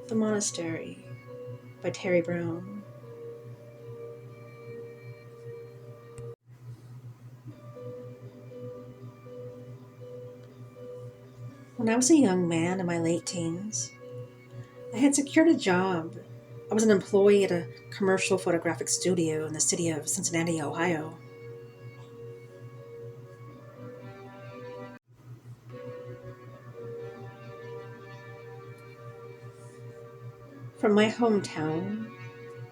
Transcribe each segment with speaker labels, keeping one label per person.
Speaker 1: The Monastery by Terry Brown. When I was a young man in my late teens, I had secured a job. I was an employee at a commercial photographic studio in the city of Cincinnati, Ohio. From my hometown,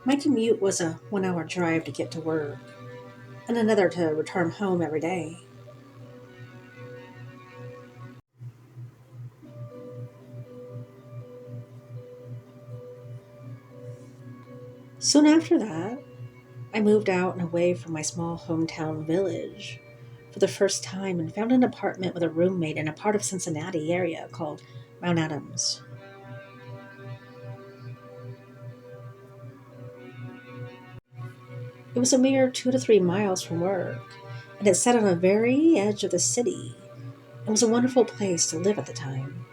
Speaker 1: my commute was a 1 hour drive to get to work and another to return home every day. Soon after that, I moved out and away from my small hometown village for the first time and found an apartment with a roommate in a part of Cincinnati area called Mount Adams. It was a mere 2 to 3 miles from work, and it sat on the very edge of the city. It was a wonderful place to live at the time.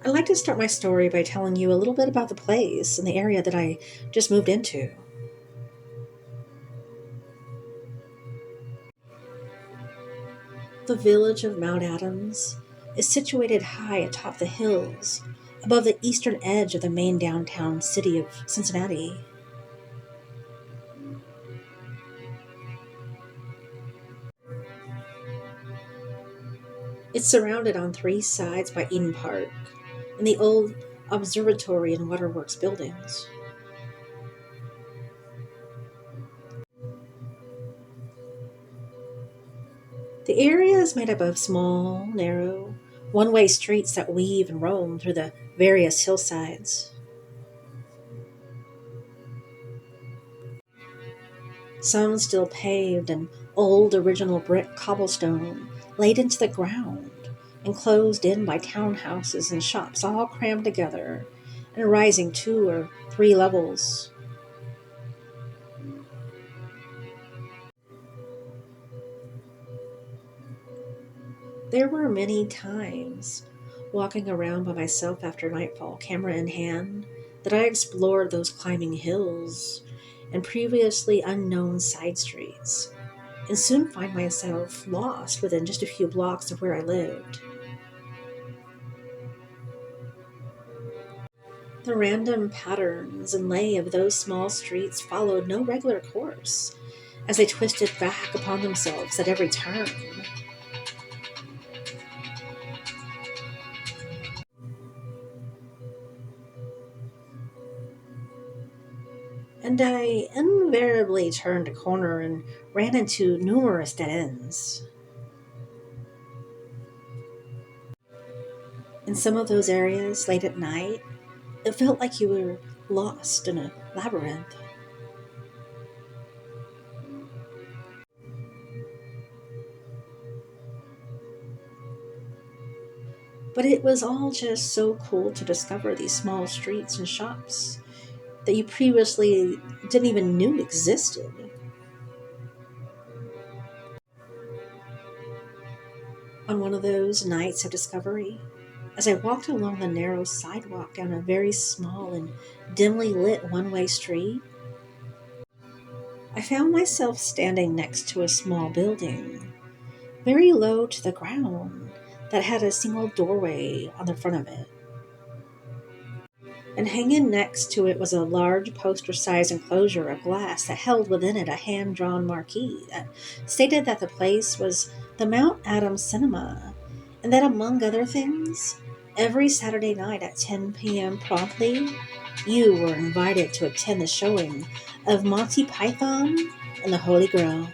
Speaker 1: I'd like to start my story by telling you a little bit about the place and the area that I just moved into. The village of Mount Adams is situated high atop the hills above the eastern edge of the main downtown city of Cincinnati. It's surrounded on three sides by Eden Park and the old observatory and waterworks buildings. The area is made up of small, narrow, one way streets that weave and roam through the various hillsides. Some still paved and old original brick cobblestone laid into the ground and closed in by townhouses and shops all crammed together and rising 2 or 3 levels. There were many times, walking around by myself after nightfall, camera in hand, that I explored those climbing hills and previously unknown side streets, and soon find myself lost within just a few blocks of where I lived. The random patterns and lay of those small streets followed no regular course, as they twisted back upon themselves at every turn. And I invariably turned a corner and ran into numerous dead ends. In some of those areas, late at night, it felt like you were lost in a labyrinth. But it was all just so cool to discover these small streets and shops that you previously didn't even knew existed. On one of those nights of discovery, as I walked along the narrow sidewalk down a very small and dimly lit one way street, I found myself standing next to a small building, very low to the ground, that had a single doorway on the front of it. And hanging next to it was a large poster sized enclosure of glass that held within it a hand drawn marquee that stated that the place was the Mount Adams Cinema, and that, among other things, every Saturday night at 10 p.m. promptly, you were invited to attend the showing of Monty Python and the Holy Grail.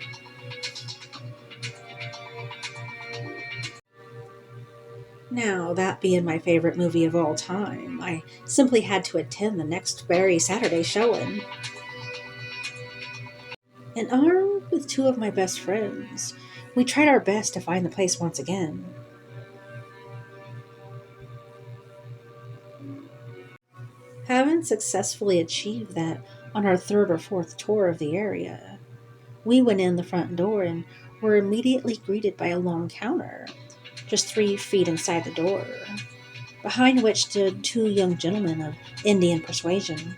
Speaker 1: Now, that being my favorite movie of all time, I simply had to attend the next very Saturday showing. And armed with two of my best friends, we tried our best to find the place once again. Having successfully achieved that on our third or fourth tour of the area, We went in the front door and were immediately greeted by a long counter, just 3 feet inside the door, behind which stood two young gentlemen of Indian persuasion.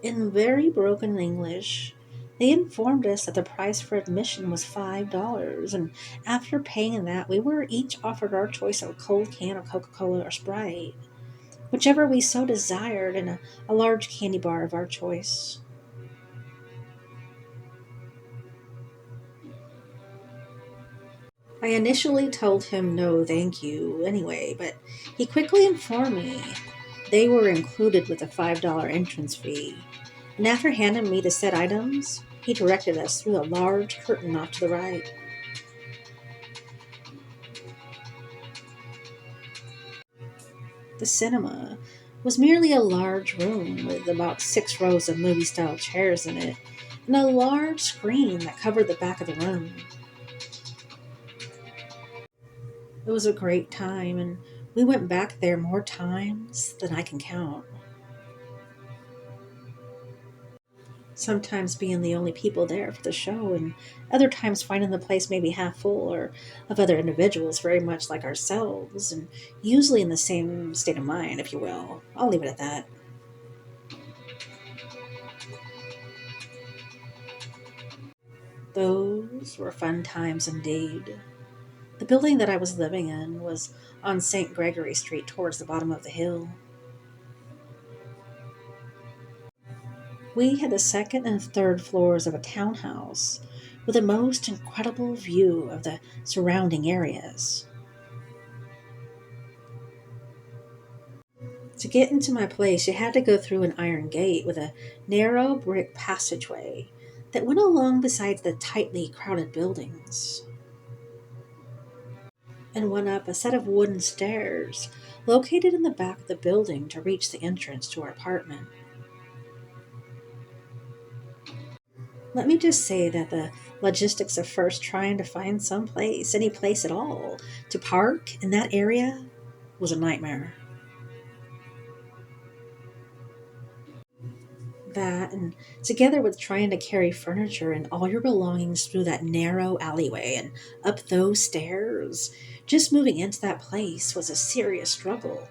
Speaker 1: In very broken English, they informed us that the price for admission was $5, and after paying that, we were each offered our choice of a cold can of Coca Cola or Sprite, whichever we so desired, and a large candy bar of our choice. I initially told him no, thank you, anyway, but he quickly informed me they were included with the $5 entrance fee. And after handing me the said items, he directed us through a large curtain off to the right. The cinema was merely a large room with about 6 rows of movie style chairs in it, and a large screen that covered the back of the room. It was a great time, and we went back there more times than I can count. Sometimes being the only people there for the show, and other times finding the place maybe half full or of other individuals very much like ourselves, and usually in the same state of mind, if you will. I'll leave it at that. Those were fun times indeed. The building that I was living in was on St. Gregory Street towards the bottom of the hill. We had the second and third floors of a townhouse with a most incredible view of the surrounding areas. To get into my place, you had to go through an iron gate with a narrow brick passageway that went along beside the tightly crowded buildings, and went up a set of wooden stairs located in the back of the building to reach the entrance to our apartment. Let me just say that the logistics of first trying to find some place, any place at all, to park in that area was a nightmare. That, and together with trying to carry furniture and all your belongings through that narrow alleyway and up those stairs, just moving into that place was a serious struggle.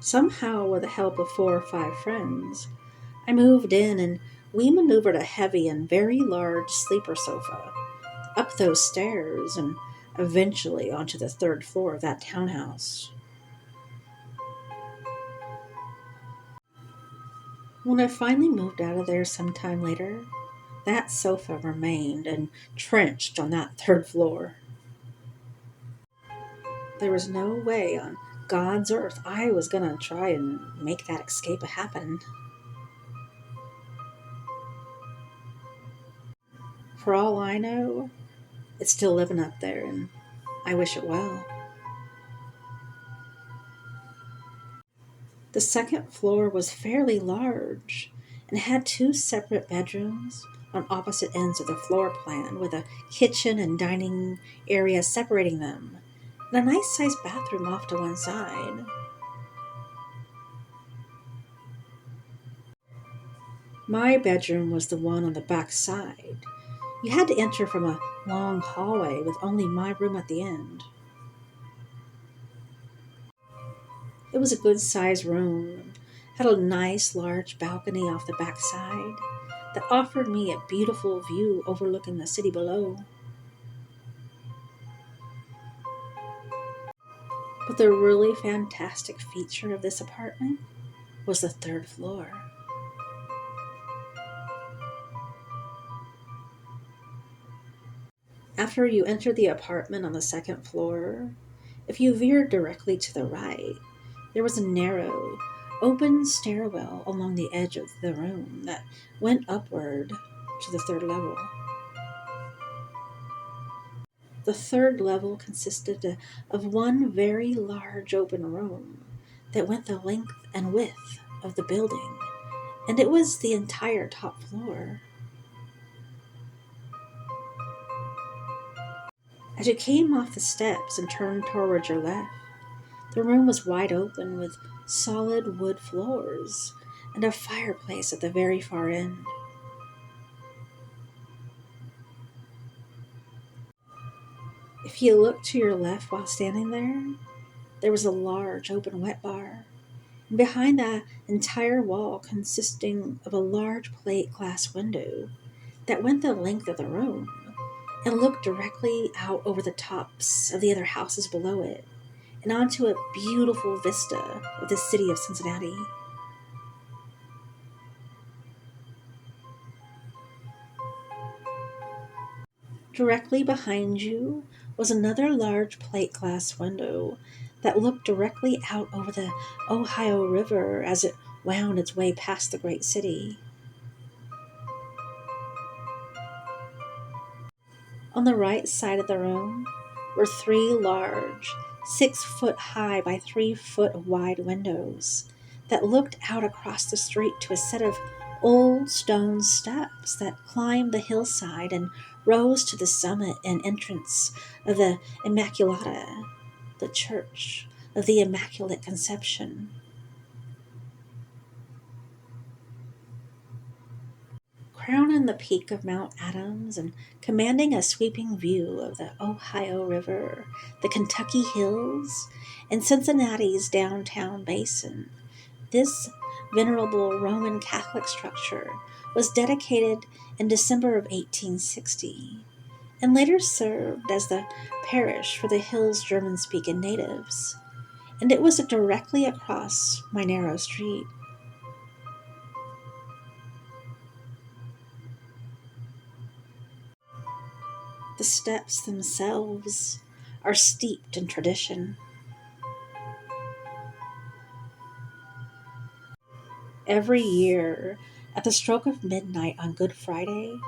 Speaker 1: Somehow, with the help of 4 or 5 friends, I moved in and we maneuvered a heavy and very large sleeper sofa up those stairs and eventually onto the third floor of that townhouse. When I finally moved out of there some time later, that sofa remained entrenched on that third floor. There was no way on God's earth I was going to try and make that escape happen. For all I know, it's still living up there, and I wish it well. The second floor was fairly large and had 2 separate bedrooms on opposite ends of the floor plan, with a kitchen and dining area separating them, and a nice sized bathroom off to one side. My bedroom was the one on the back side. You had to enter from a long hallway with only my room at the end. It was a good sized room, had a nice large balcony off the back side that offered me a beautiful view overlooking the city below. But the really fantastic feature of this apartment was the third floor. After you entered the apartment on the second floor, if you veered directly to the right, there was a narrow, open stairwell along the edge of the room that went upward to the third level. The third level consisted of one very large open room that went the length and width of the building, and it was the entire top floor. As you came off the steps and turned toward your left, The room was wide open with solid wood floors and a fireplace at the very far end. If you looked to your left while standing there was a large open wet bar, and behind that entire wall consisting of a large plate glass window that went the length of the room and looked directly out over the tops of the other houses below it and onto a beautiful vista of the city of Cincinnati. Directly behind you was another large plate glass window that looked directly out over the Ohio River as it wound its way past the great city. On the right side of the room were three large, 6 foot high by 3 foot wide windows that looked out across the street to a set of old stone steps that climbed the hillside and rose to the summit and entrance of the Immaculata, the Church of the Immaculate Conception. Crowning the peak of Mount Adams and commanding a sweeping view of the Ohio River, the Kentucky hills, and Cincinnati's downtown basin, this venerable Roman Catholic structure was dedicated in December of 1860 and later served as the parish for the hill's German-speaking natives, and it was directly across my narrow street. The steps themselves are steeped in tradition. Every year, at the stroke of midnight on Good Friday,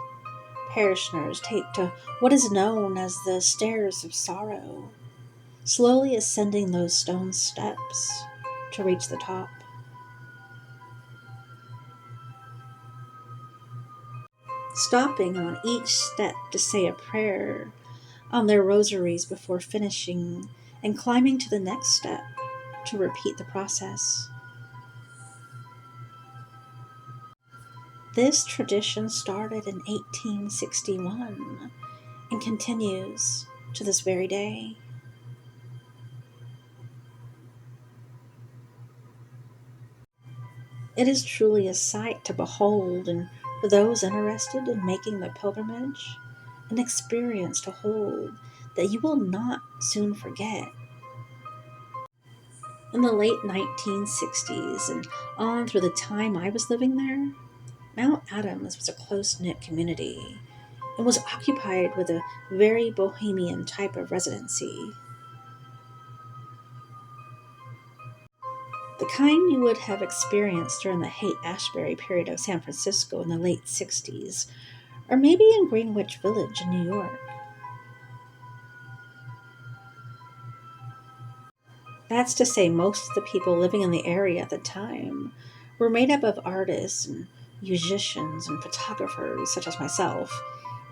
Speaker 1: parishioners take to what is known as the Stairs of Sorrow, slowly ascending those stone steps to reach the top. Stopping on each step to say a prayer on their rosaries before finishing, and climbing to the next step to repeat the process. This tradition started in 1861 and continues to this very day. It is truly a sight to behold, and for those interested in making the pilgrimage, an experience to hold that you will not soon forget. In the late 1960s and on through the time I was living there, Mount Adams was a close-knit community and was occupied with a very bohemian type of residency. The kind you would have experienced during the Haight-Ashbury period of San Francisco in the late 60s, or maybe in Greenwich Village in New York. That's to say, most of the people living in the area at the time were made up of artists and musicians and photographers such as myself,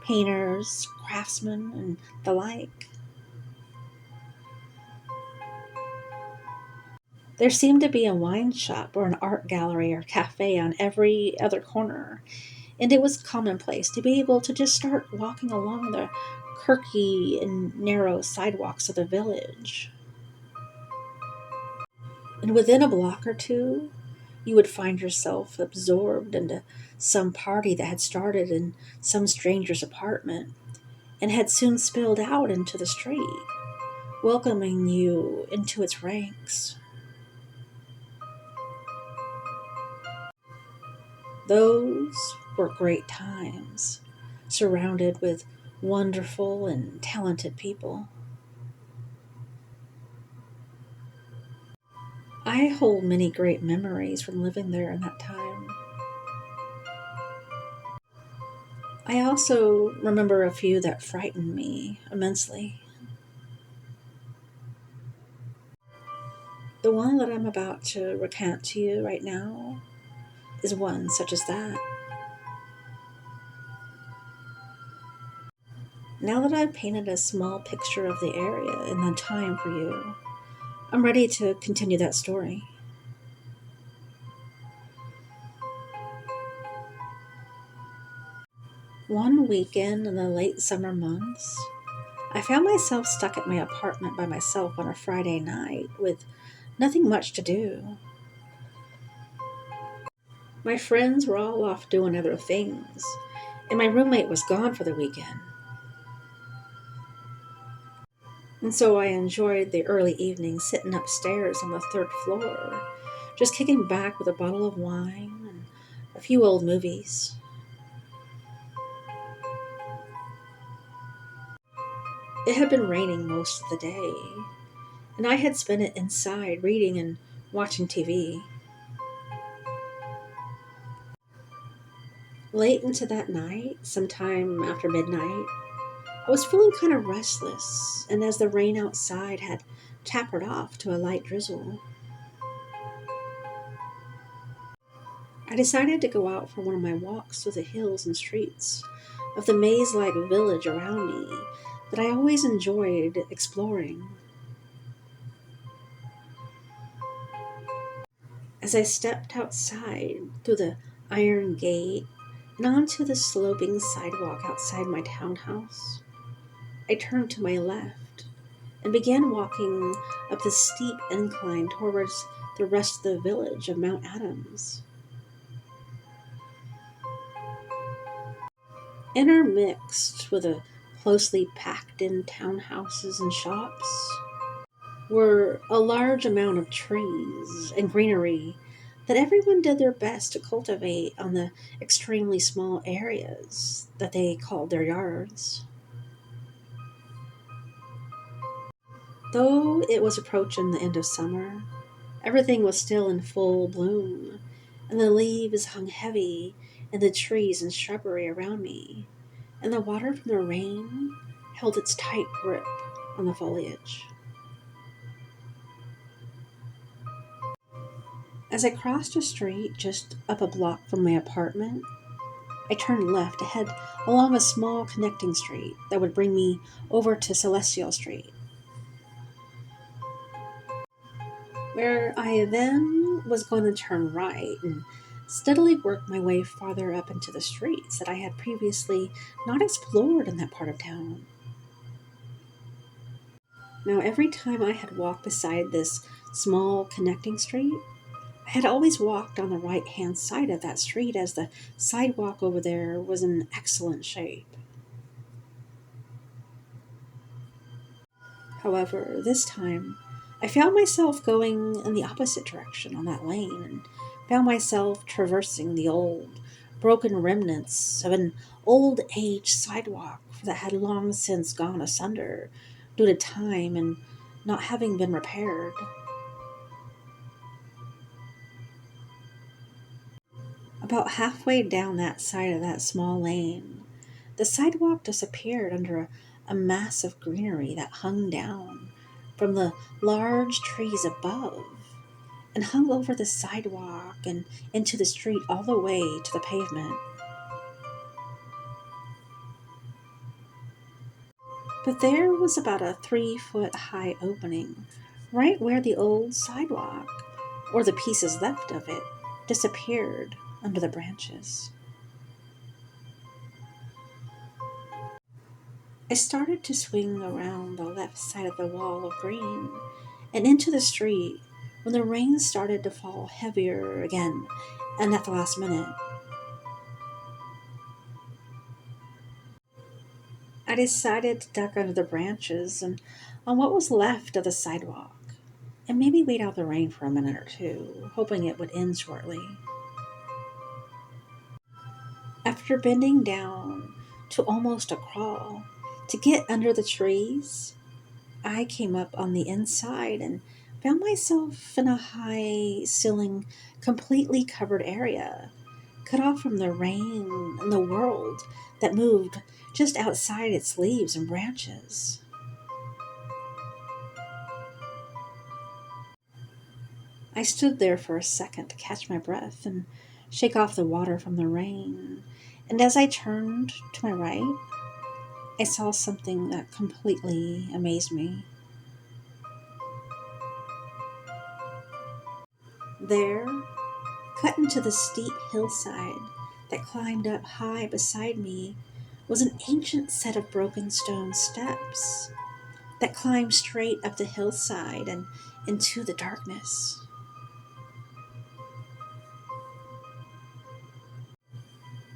Speaker 1: painters, craftsmen, and the like. There seemed to be a wine shop or an art gallery or cafe on every other corner, and it was commonplace to be able to just start walking along the quirky and narrow sidewalks of the village. And within a block or two, you would find yourself absorbed into some party that had started in some stranger's apartment and had soon spilled out into the street, welcoming you into its ranks. Those were great times, surrounded with wonderful and talented people. I hold many great memories from living there in that time. I also remember a few that frightened me immensely. The one that I'm about to recount to you right now is one such as that. Now that I've painted a small picture of the area and the time for you, I'm ready to continue that story. One weekend in the late summer months, I found myself stuck at my apartment by myself on a Friday night with nothing much to do. My friends were all off doing other things, and my roommate was gone for the weekend. And so I enjoyed the early evening sitting upstairs on the third floor, just kicking back with a bottle of wine and a few old movies. It had been raining most of the day, and I had spent it inside reading and watching TV. Late into that night, sometime after midnight, I was feeling kind of restless, and as the rain outside had tapered off to a light drizzle, I decided to go out for one of my walks through the hills and streets of the maze like village around me that I always enjoyed exploring. As I stepped outside through the iron gate and onto the sloping sidewalk outside my townhouse, I turned to my left and began walking up the steep incline towards the rest of the village of Mount Adams. Intermixed with the closely packed in townhouses and shops were a large amount of trees and greenery that everyone did their best to cultivate on the extremely small areas that they called their yards. Though it was approaching the end of summer, everything was still in full bloom, and the leaves hung heavy in the trees and shrubbery around me, and the water from the rain held its tight grip on the foliage. As I crossed a street just up a block from my apartment, I turned left to head along a small connecting street that would bring me over to Celestial Street, where I then was going to turn right and steadily work my way farther up into the streets that I had previously not explored in that part of town. Now, every time I had walked beside this small connecting street, I had always walked on the right hand side of that street as the sidewalk over there was in excellent shape. However, this time I found myself going in the opposite direction on that lane and found myself traversing the old, broken remnants of an old age sidewalk that had long since gone asunder due to time and not having been repaired. About halfway down that side of that small lane, the sidewalk disappeared under a mass of greenery that hung down from the large trees above and hung over the sidewalk and into the street all the way to the pavement. But there was about a 3 foot high opening right where the old sidewalk, or the pieces left of it, disappeared under the branches. I started to swing around the left side of the wall of green and into the street when the rain started to fall heavier again, and at the last minute. I decided to duck under the branches and on what was left of the sidewalk, and maybe wait out the rain for a minute or two, hoping it would end shortly. After bending down to almost a crawl to get under the trees, I came up on the inside and found myself in a high ceiling, completely covered area, cut off from the rain and the world that moved just outside its leaves and branches. I stood there for a second to catch my breath and shake off the water from the rain, and as I turned to my right, I saw something that completely amazed me. There, cut into the steep hillside that climbed up high beside me, was an ancient set of broken stone steps that climbed straight up the hillside and into the darkness.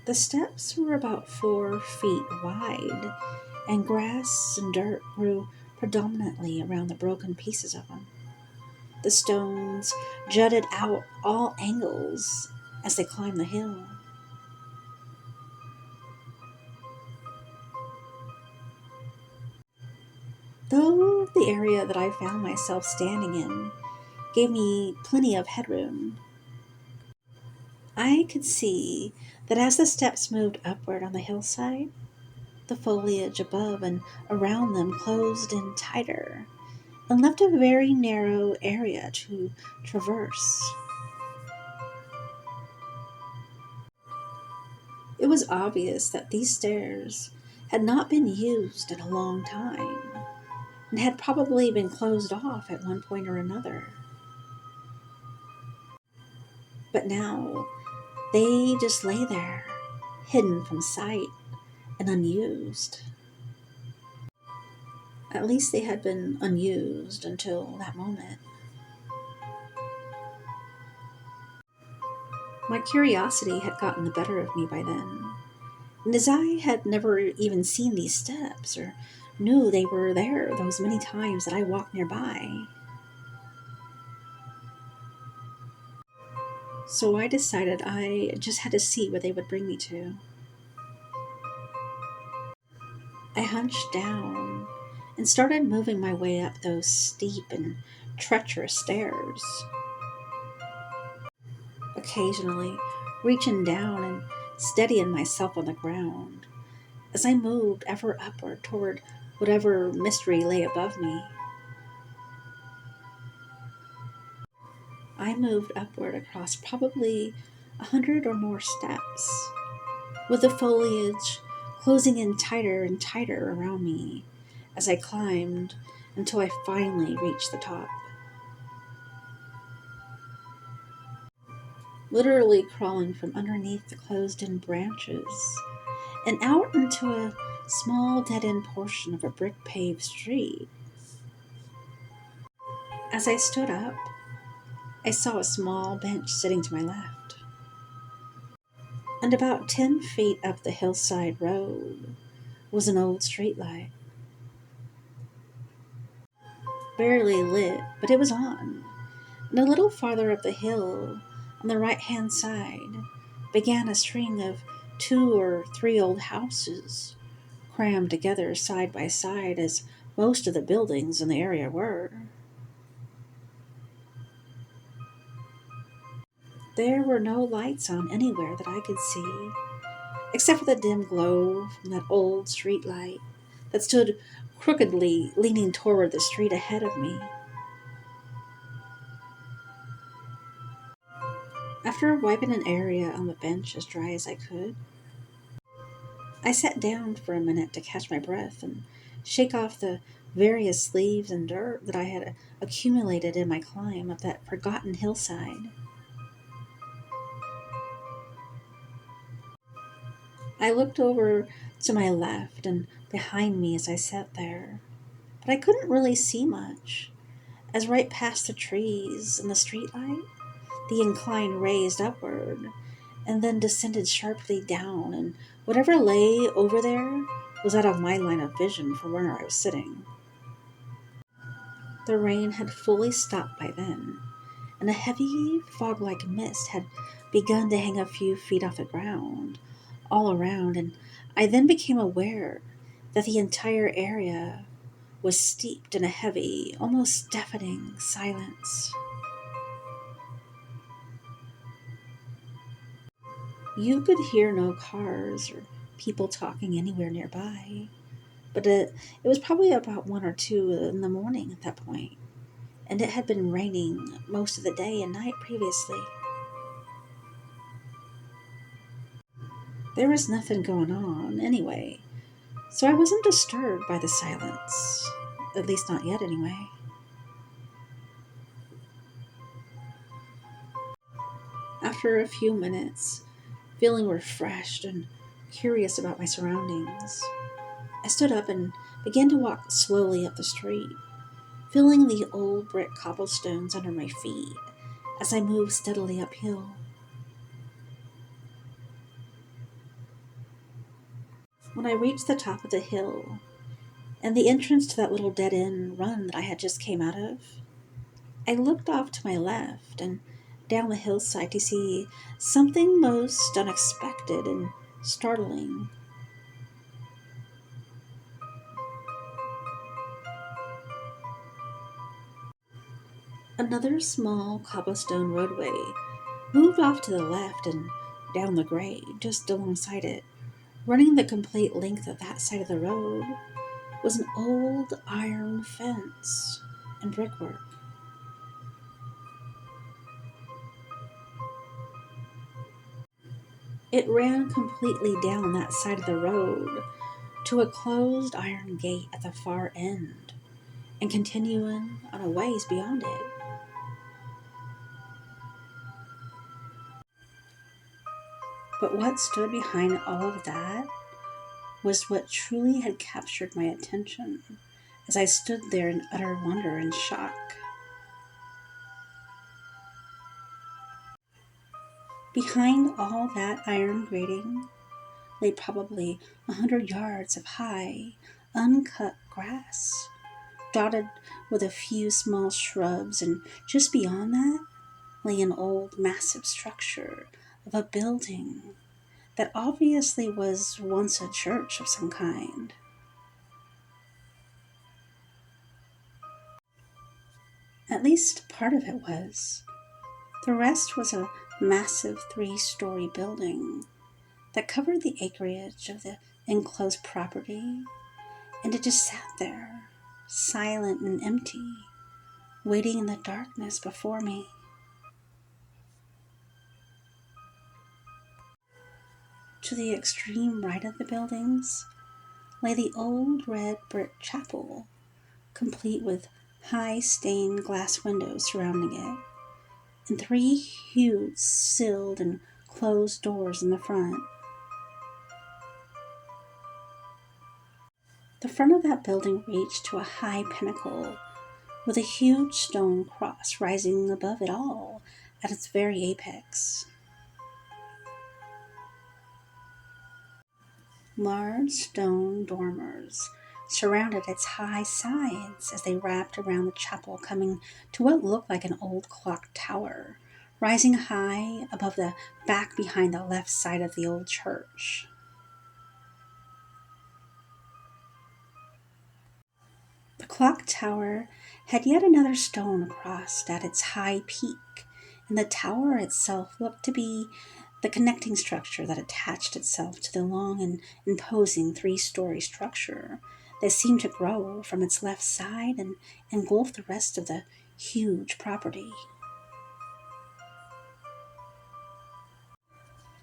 Speaker 1: The steps were about 4 feet wide, and grass and dirt grew predominantly around the broken pieces of them. The stones jutted out all angles as they climbed the hill. Though the area that I found myself standing in gave me plenty of headroom, I could see that as the steps moved upward on the hillside, the foliage above and around them closed in tighter and left a very narrow area to traverse. It was obvious that these stairs had not been used in a long time and had probably been closed off at one point or another. But now they just lay there, hidden from sight and unused. At least they had been unused until that moment. My curiosity had gotten the better of me by then, and as I had never even seen these steps or knew they were there those many times that I walked nearby, so I decided I just had to see where they would bring me to. I hunched down and started moving my way up those steep and treacherous stairs, occasionally reaching down and steadying myself on the ground as I moved ever upward toward whatever mystery lay above me. I moved upward across probably 100 or more steps, with the foliage closing in tighter and tighter around me as I climbed until I finally reached the top. Literally crawling from underneath the closed-in branches and out into a small dead-end portion of a brick-paved street. As I stood up, I saw a small bench sitting to my left, and about 10 feet up the hillside road was an old streetlight. Barely lit, but it was on, and a little farther up the hill, on the right-hand side, began a string of 2 or 3 old houses, crammed together side by side as most of the buildings in the area were. There were no lights on anywhere that I could see, except for the dim glow from that old street light that stood crookedly leaning toward the street ahead of me. After wiping an area on the bench as dry as I could, I sat down for a minute to catch my breath and shake off the various leaves and dirt that I had accumulated in my climb up that forgotten hillside. I looked over to my left and behind me as I sat there, but I couldn't really see much, as right past the trees and the streetlight, the incline raised upward and then descended sharply down, and whatever lay over there was out of my line of vision from where I was sitting. The rain had fully stopped by then, and a heavy fog-like mist had begun to hang a few feet off the ground, all around, and I then became aware that the entire area was steeped in a heavy, almost deafening silence. You could hear no cars or people talking anywhere nearby, but it was probably about 1 or 2 in the morning at that point, and it had been raining most of the day and night previously. There was nothing going on anyway, so I wasn't disturbed by the silence, at least not yet anyway. after a few minutes, feeling refreshed and curious about my surroundings, I stood up and began to walk slowly up the street, feeling the old brick cobblestones under my feet as I moved steadily uphill. When I reached the top of the hill and the entrance to that little dead-end run that I had just came out of, I looked off to my left and down the hillside to see something most unexpected and startling. Another small cobblestone roadway moved off to the left and down the grade, just alongside it. Running the complete length of that side of the road was an old iron fence and brickwork. It ran completely down that side of the road to a closed iron gate at the far end and continuing on a ways beyond it. But what stood behind all of that was what truly had captured my attention as I stood there in utter wonder and shock. Behind all that iron grating lay probably 100 yards of high, uncut grass, dotted with a few small shrubs, and just beyond that lay an old, massive structure of a building that obviously was once a church of some kind. At least part of it was. The rest was a massive 3-story building that covered the acreage of the enclosed property, and it just sat there, silent and empty, waiting in the darkness before me. To the extreme right of the buildings lay the old red brick chapel, complete with high stained glass windows surrounding it, and 3 huge sealed and closed doors in the front. The front of that building reached to a high pinnacle with a huge stone cross rising above it all at its very apex. Large stone dormers surrounded its high sides as they wrapped around the chapel, coming to what looked like an old clock tower, rising high above the back behind the left side of the old church. The clock tower had yet another stone crossed at its high peak, and the tower itself looked to be the connecting structure that attached itself to the long and imposing 3-story structure that seemed to grow from its left side and engulf the rest of the huge property.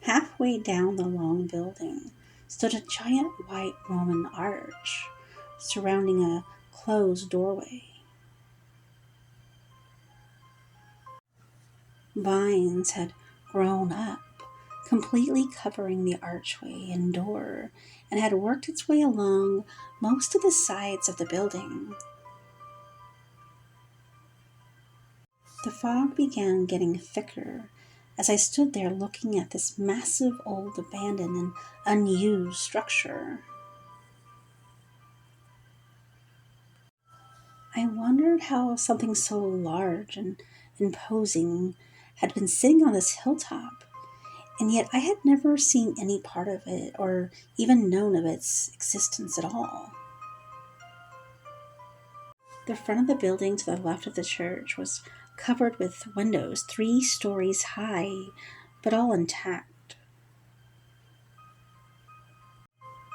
Speaker 1: Halfway down the long building stood a giant white Roman arch surrounding a closed doorway. Vines had grown up, completely covering the archway and door, and had worked its way along most of the sides of the building. The fog began getting thicker as I stood there looking at this massive old abandoned and unused structure. I wondered how something so large and imposing had been sitting on this hilltop, and yet I had never seen any part of it or even known of its existence at all. The front of the building to the left of the church was covered with windows 3 stories high, but all intact.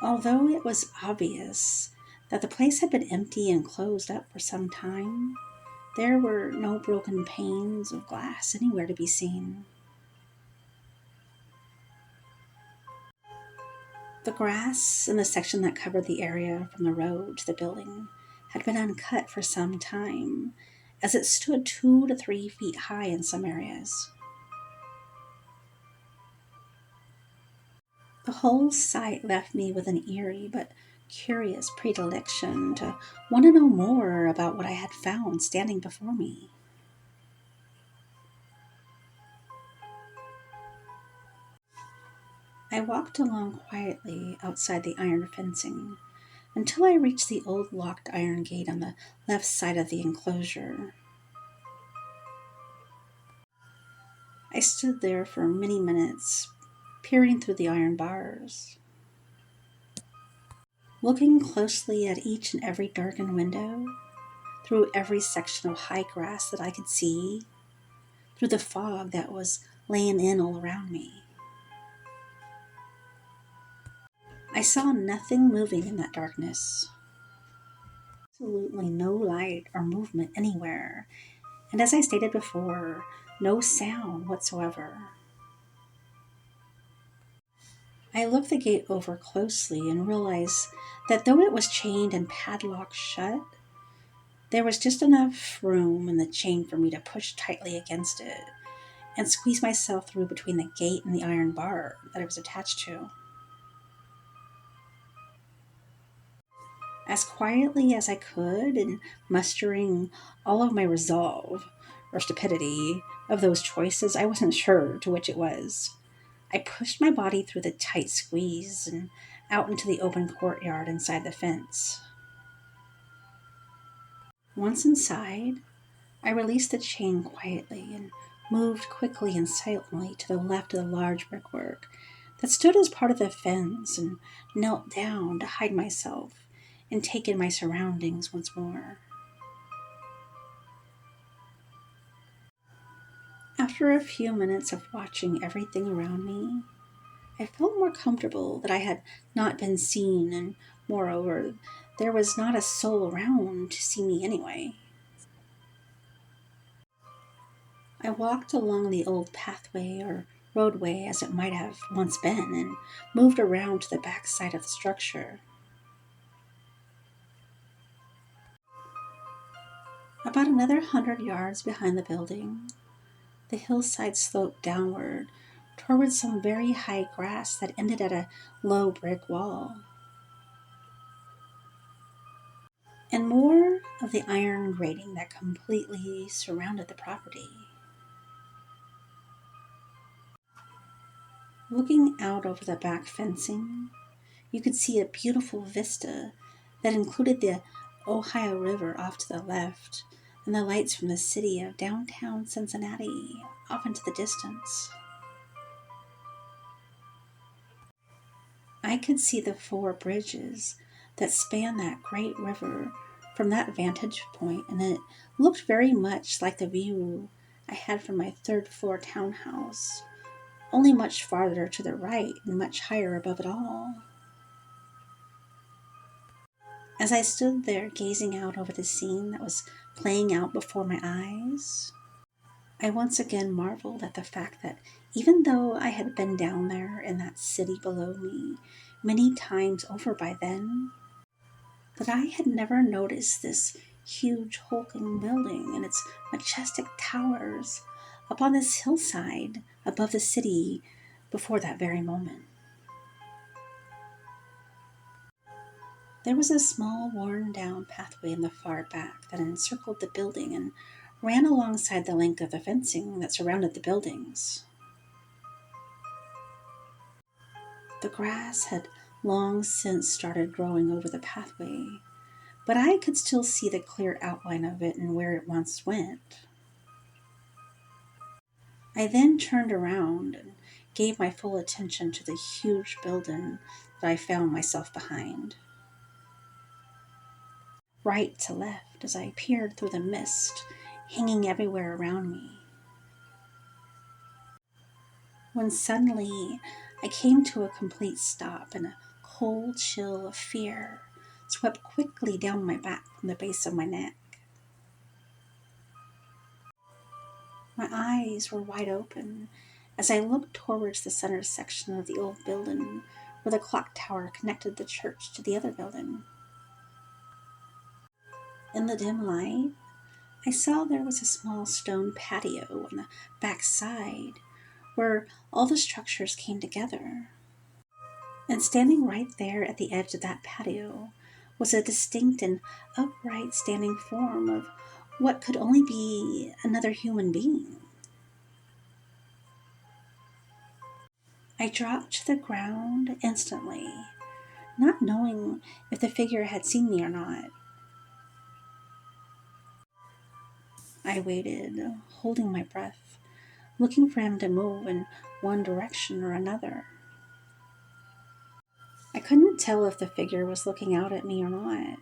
Speaker 1: Although it was obvious that the place had been empty and closed up for some time, there were no broken panes of glass anywhere to be seen. The grass in the section that covered the area from the road to the building had been uncut for some time, as it stood 2 to 3 feet high in some areas. The whole sight left me with an eerie but curious predilection to want to know more about what I had found standing before me. I walked along quietly outside the iron fencing until I reached the old locked iron gate on the left side of the enclosure. I stood there for many minutes, peering through the iron bars, looking closely at each and every darkened window, through every section of high grass that I could see, through the fog that was laying in all around me. I saw nothing moving in that darkness, absolutely no light or movement anywhere, and as I stated before, no sound whatsoever. I looked the gate over closely and realized that though it was chained and padlocked shut, there was just enough room in the chain for me to push tightly against it and squeeze myself through between the gate and the iron bar that it was attached to. As quietly as I could, and mustering all of my resolve or stupidity of those choices, I wasn't sure to which it was. I pushed my body through the tight squeeze and out into the open courtyard inside the fence. Once inside, I released the chain quietly and moved quickly and silently to the left of the large brickwork that stood as part of the fence and knelt down to hide myself and take in my surroundings once more. After a few minutes of watching everything around me, I felt more comfortable that I had not been seen, and moreover, there was not a soul around to see me anyway. I walked along the old pathway or roadway as it might have once been and moved around to the back side of the structure. About another 100 yards behind the building, the hillside sloped downward towards some very high grass that ended at a low brick wall. And more of the iron grating that completely surrounded the property. Looking out over the back fencing, you could see a beautiful vista that included the Ohio River off to the left and the lights from the city of downtown Cincinnati off into the distance. I could see the 4 bridges that span that great river from that vantage point, and it looked very much like the view I had from my third-floor townhouse, only much farther to the right and much higher above it all. As I stood there gazing out over the scene that was playing out before my eyes, I once again marveled at the fact that even though I had been down there in that city below me many times over by then, that I had never noticed this huge hulking building and its majestic towers upon this hillside above the city before that very moment. There was a small worn-down pathway in the far back that encircled the building and ran alongside the length of the fencing that surrounded the buildings. The grass had long since started growing over the pathway, but I could still see the clear outline of it and where it once went. I then turned around and gave my full attention to the huge building that I found myself behind. Right to left as I peered through the mist hanging everywhere around me, when suddenly I came to a complete stop and a cold chill of fear swept quickly down my back from the base of my neck. My eyes were wide open as I looked towards the center section of the old building where the clock tower connected the church to the other building. In the dim light, I saw there was a small stone patio on the back side where all the structures came together. And standing right there at the edge of that patio was a distinct and upright standing form of what could only be another human being. I dropped to the ground instantly, not knowing if the figure had seen me or not. I waited, holding my breath, looking for him to move in one direction or another. I couldn't tell if the figure was looking out at me or not.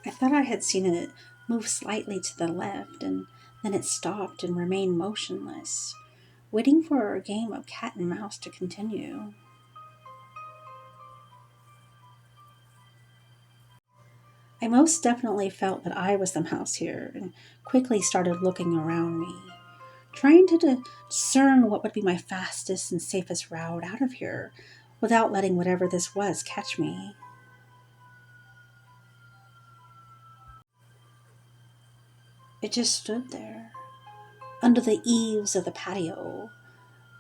Speaker 1: I thought I had seen it move slightly to the left, and then it stopped and remained motionless, waiting for our game of cat and mouse to continue. I most definitely felt that I was the mouse here, and quickly started looking around me, trying to discern what would be my fastest and safest route out of here without letting whatever this was catch me. It just stood there, under the eaves of the patio,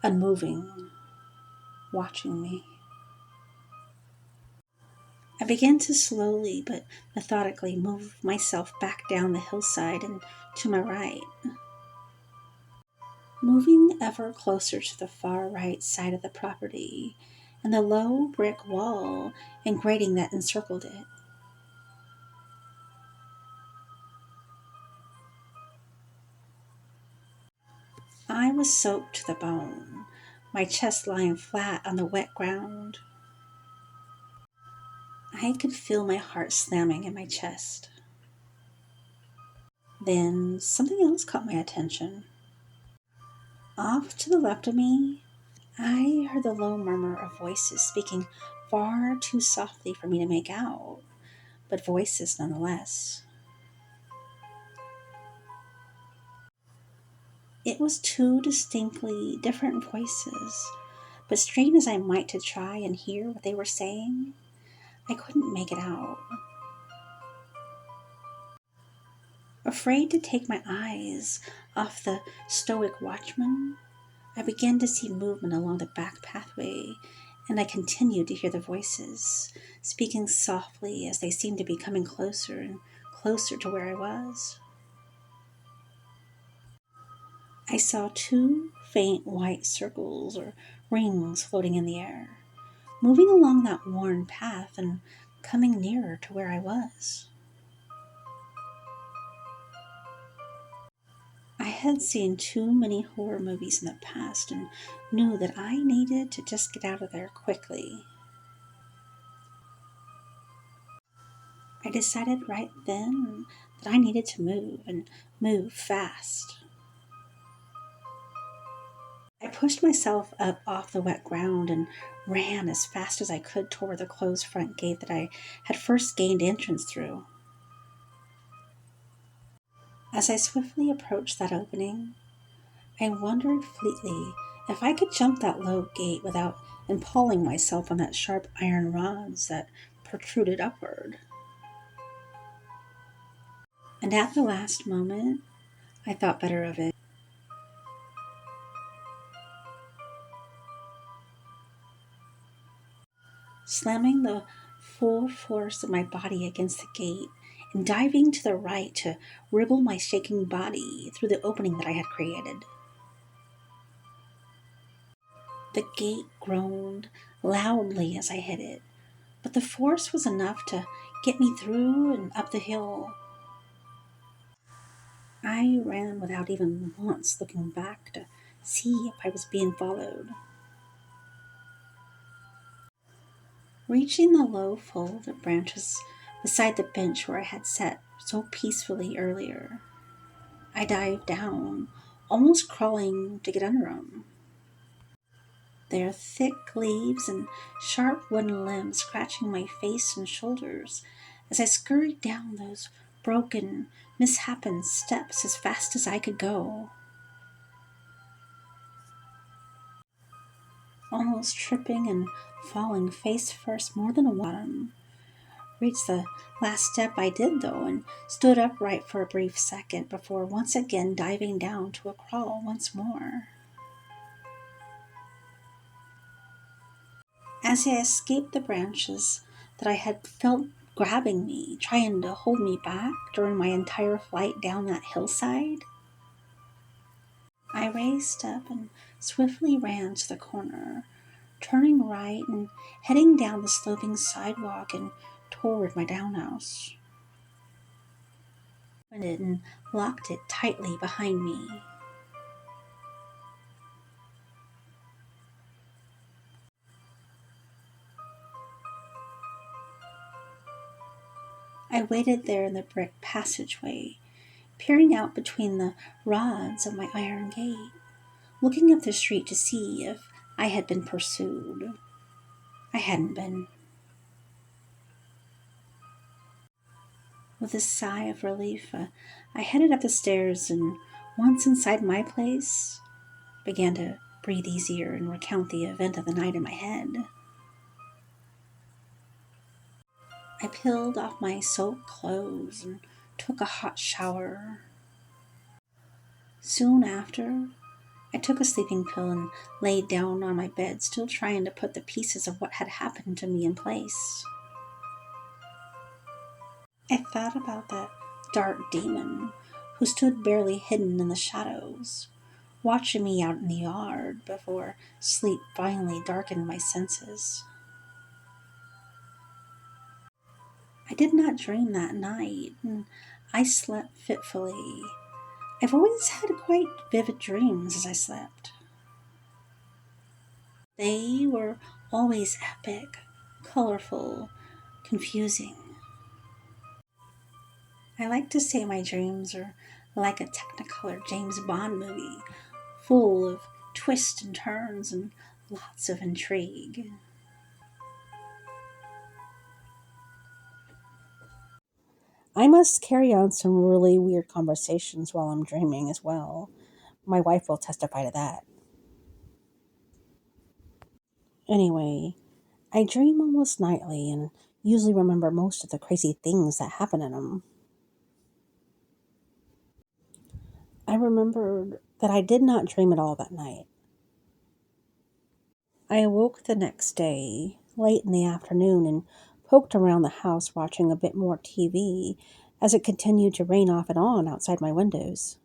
Speaker 1: unmoving, watching me. I began to slowly but methodically move myself back down the hillside and to my right, moving ever closer to the far right side of the property and the low brick wall and grating that encircled it. I was soaked to the bone, my chest lying flat on the wet ground. I could feel my heart slamming in my chest. Then something else caught my attention. Off to the left of me, I heard the low murmur of voices speaking far too softly for me to make out, but voices nonetheless. It was two distinctly different voices, but strain as I might to try and hear what they were saying, I couldn't make it out. Afraid to take my eyes off the stoic watchman, I began to see movement along the back pathway, and I continued to hear the voices, speaking softly as they seemed to be coming closer and closer to where I was. I saw two faint white circles or rings floating in the air, moving along that worn path and coming nearer to where I was. I had seen too many horror movies in the past and knew that I needed to just get out of there quickly. I decided right then that I needed to move and move fast. I pushed myself up off the wet ground and ran as fast as I could toward the closed front gate that I had first gained entrance through. As I swiftly approached that opening, I wondered fleetly if I could jump that low gate without impaling myself on that sharp iron rods that protruded upward. And at the last moment, I thought better of it. Slamming the full force of my body against the gate and diving to the right to wriggle my shaking body through the opening that I had created. The gate groaned loudly as I hit it, but the force was enough to get me through and up the hill. I ran without even once looking back to see if I was being followed. Reaching the low fold of branches beside the bench where I had sat so peacefully earlier, I dived down, almost crawling to get under them. Their thick leaves and sharp wooden limbs scratching my face and shoulders as I scurried down those broken, misshapen steps as fast as I could go. Almost tripping and falling face first more than a bottom. Reached the last step I did, though, and stood upright for a brief second before once again diving down to a crawl once more. As I escaped the branches that I had felt grabbing me, trying to hold me back during my entire flight down that hillside, I raced up and swiftly ran to the corner, turning right and heading down the sloping sidewalk and toward my townhouse. I opened it and locked it tightly behind me. I waited there in the brick passageway, peering out between the rods of my iron gate, looking up the street to see if I had been pursued. I hadn't been. With a sigh of relief, I headed up the stairs and, once inside my place, began to breathe easier and recount the event of the night in my head. I peeled off my soaked clothes and took a hot shower. Soon after, I took a sleeping pill and laid down on my bed, still trying to put the pieces of what had happened to me in place. I thought about that dark demon who stood barely hidden in the shadows, watching me out in the yard before sleep finally darkened my senses. I did not dream that night, and I slept fitfully. I've always had quite vivid dreams as I slept. They were always epic, colorful, confusing. I like to say my dreams are like a Technicolor James Bond movie, full of twists and turns and lots of intrigue. I must carry on some really weird conversations while I'm dreaming as well. My wife will testify to that. Anyway, I dream almost nightly and usually remember most of the crazy things that happen in them. I remembered that I did not dream at all that night. I awoke the next day, late in the afternoon, and poked around the house watching a bit more TV as it continued to rain off and on outside my windows.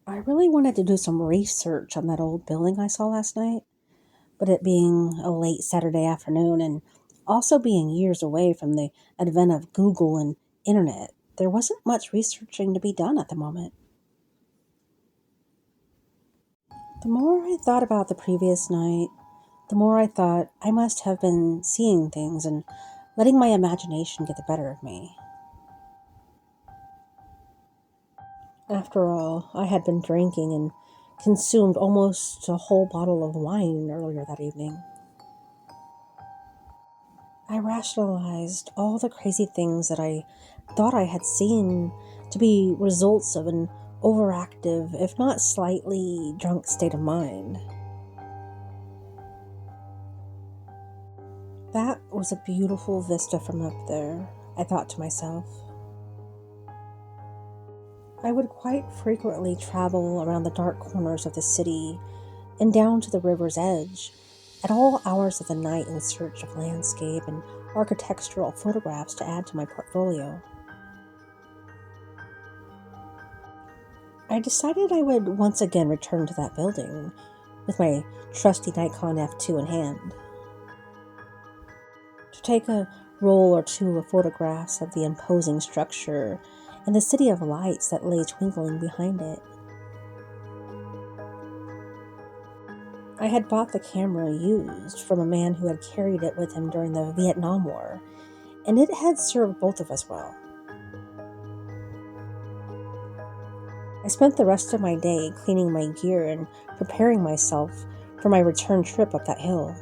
Speaker 1: I really wanted to do some research on that old building I saw last night, but it being a late Saturday afternoon and also being years away from the advent of Google and internet, there wasn't much researching to be done at the moment. The more I thought about the previous night, the more I thought I must have been seeing things and letting my imagination get the better of me. After all, I had been drinking and consumed almost a whole bottle of wine earlier that evening. I rationalized all the crazy things that I thought I had seen to be results of an overactive, if not slightly drunk state of mind. That was a beautiful vista from up there, I thought to myself. I would quite frequently travel around the dark corners of the city and down to the river's edge at all hours of the night in search of landscape and architectural photographs to add to my portfolio. I decided I would once again return to that building with my trusty Nikon F2 in hand to take a roll or two of photographs of the imposing structure and the city of lights that lay twinkling behind it. I had bought the camera used from a man who had carried it with him during the Vietnam War, and it had served both of us well. I spent the rest of my day cleaning my gear and preparing myself for my return trip up that hill.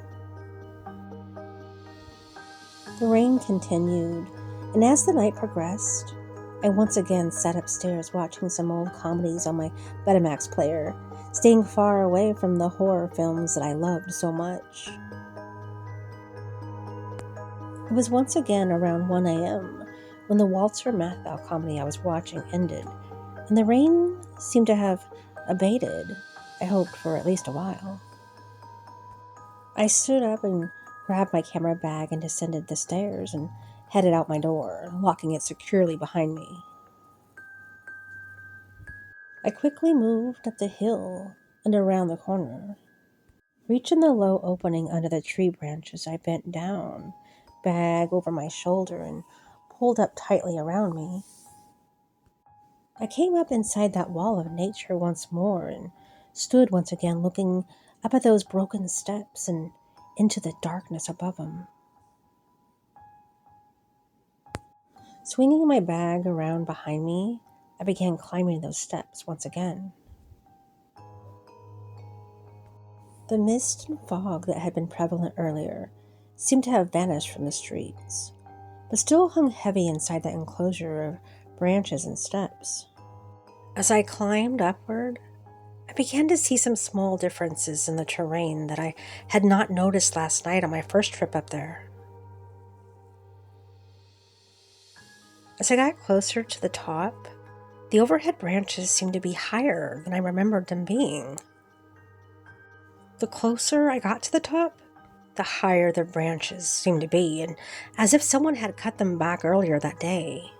Speaker 1: The rain continued, and as the night progressed, I once again sat upstairs watching some old comedies on my Betamax player, staying far away from the horror films that I loved so much. It was once again around 1 a.m. when the Walter Matthau comedy I was watching ended, and the rain seemed to have abated, I hoped, for at least a while. I stood up and grabbed my camera bag and descended the stairs and headed out my door, locking it securely behind me. I quickly moved up the hill and around the corner. Reaching the low opening under the tree branches, I bent down, bag over my shoulder, and pulled up tightly around me. I came up inside that wall of nature once more and stood once again looking up at those broken steps and into the darkness above them. Swinging my bag around behind me, I began climbing those steps once again. The mist and fog that had been prevalent earlier seemed to have vanished from the streets, but still hung heavy inside that enclosure of branches and steps. As I climbed upward, I began to see some small differences in the terrain that I had not noticed last night on my first trip up there. As I got closer to the top, the overhead branches seemed to be higher than I remembered them being. The closer I got to the top, the higher the branches seemed to be, and as if someone had cut them back earlier that day.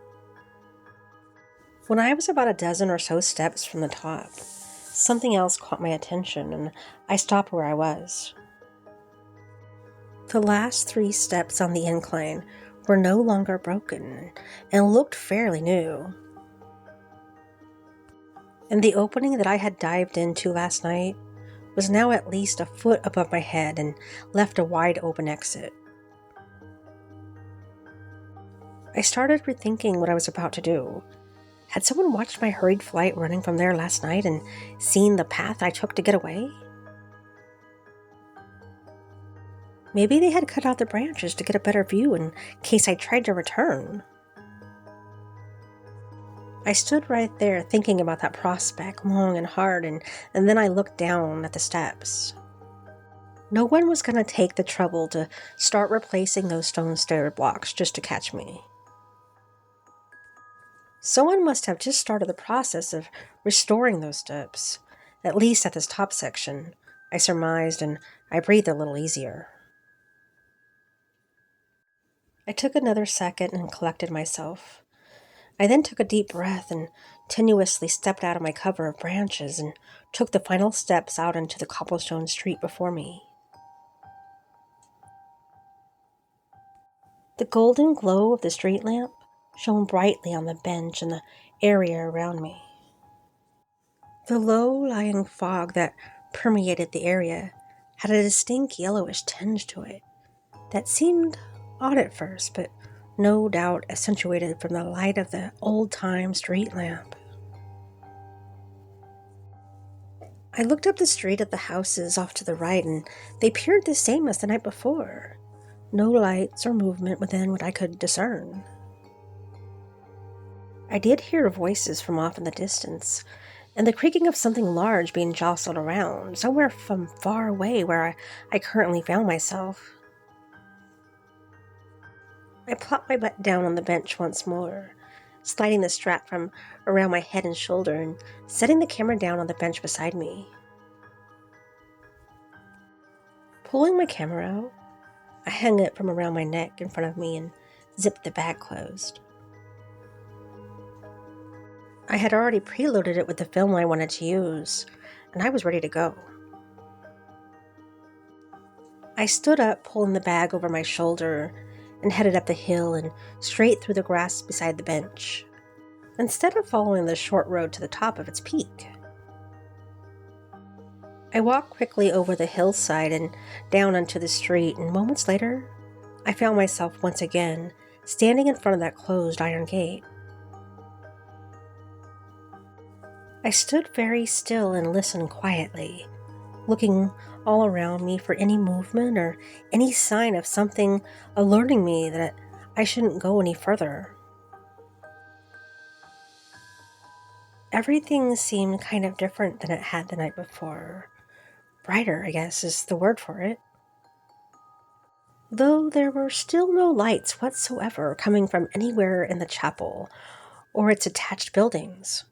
Speaker 1: When I was about a dozen or so steps from the top, something else caught my attention, and I stopped where I was. The last 3 steps on the incline were no longer broken and looked fairly new. And the opening that I had dived into last night was now at least a foot above my head and left a wide open exit. I started rethinking what I was about to do. Had someone watched my hurried flight running from there last night and seen the path I took to get away? Maybe they had cut out the branches to get a better view in case I tried to return. I stood right there thinking about that prospect long and hard, and then I looked down at the steps. No one was going to take the trouble to start replacing those stone stair blocks just to catch me. Someone must have just started the process of restoring those steps, at least at this top section, I surmised, and I breathed a little easier. I took another second and collected myself. I then took a deep breath and tenuously stepped out of my cover of branches and took the final steps out into the cobblestone street before me. The golden glow of the street lamp shone brightly on the bench and the area around me. The low-lying fog that permeated the area had a distinct yellowish tinge to it that seemed odd at first, but no doubt accentuated from the light of the old-time street lamp. I looked up the street at the houses off to the right, and they appeared the same as the night before. No lights or movement within what I could discern. I did hear voices from off in the distance, and the creaking of something large being jostled around, somewhere from far away where I currently found myself. I plopped my butt down on the bench once more, sliding the strap from around my head and shoulder and setting the camera down on the bench beside me. Pulling my camera out, I hung it from around my neck in front of me and zipped the bag closed. I had already preloaded it with the film I wanted to use, and I was ready to go. I stood up, pulling the bag over my shoulder, and headed up the hill and straight through the grass beside the bench, instead of following the short road to the top of its peak. I walked quickly over the hillside and down onto the street, and moments later, I found myself once again standing in front of that closed iron gate. I stood very still and listened quietly, looking all around me for any movement or any sign of something alerting me that I shouldn't go any further. Everything seemed kind of different than it had the night before. Brighter, I guess, is the word for it. Though there were still no lights whatsoever coming from anywhere in the chapel or its attached buildings.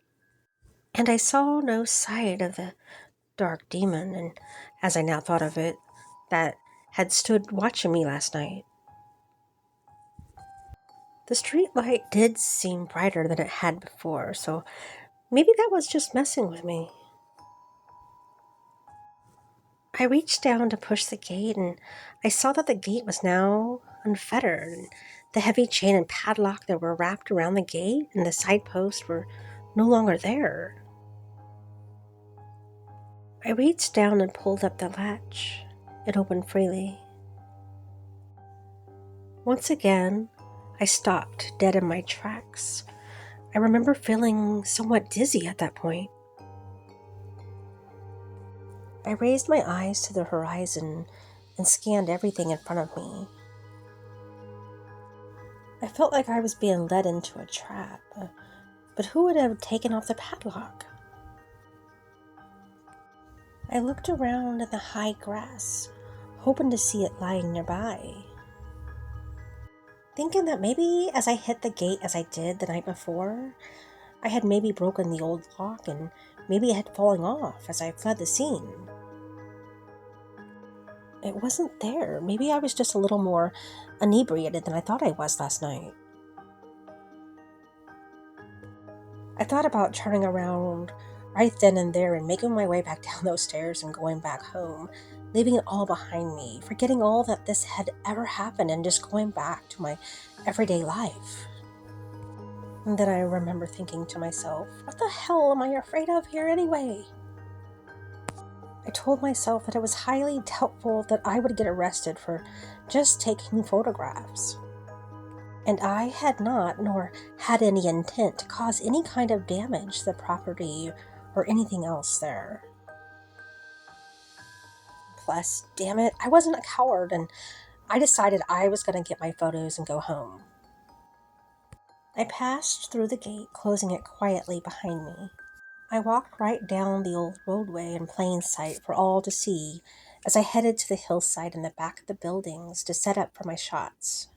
Speaker 1: And I saw no sight of the dark demon, and as I now thought of it, that
Speaker 2: had stood watching me last night. The street light did seem brighter than it had before, so maybe that was just messing with me. I reached down to push the gate, and I saw that the gate was now unfettered, and the heavy chain and padlock that were wrapped around the gate and the side posts were no longer there. I reached down and pulled up the latch. It opened freely. Once again, I stopped dead in my tracks. I remember feeling somewhat dizzy at that point. I raised my eyes to the horizon and scanned everything in front of me. I felt like I was being led into a trap, but who would have taken off the padlock? I looked around in the high grass, hoping to see it lying nearby. Thinking that maybe as I hit the gate as I did the night before, I had maybe broken the old lock and maybe it had fallen off as I fled the scene. It wasn't there. Maybe I was just a little more inebriated than I thought I was last night. I thought about turning around right then and there and making my way back down those stairs and going back home, leaving it all behind me, forgetting all that this had ever happened and just going back to my everyday life. And then I remember thinking to myself, what the hell am I afraid of here anyway? I told myself that it was highly doubtful that I would get arrested for just taking photographs. And I had not, nor had any intent to cause any kind of damage to the property or anything else there. Plus, damn it, I wasn't a coward, and I decided I was going to get my photos and go home. I passed through the gate, closing it quietly behind me. I walked right down the old roadway in plain sight for all to see as I headed to the hillside in the back of the buildings to set up for my shots.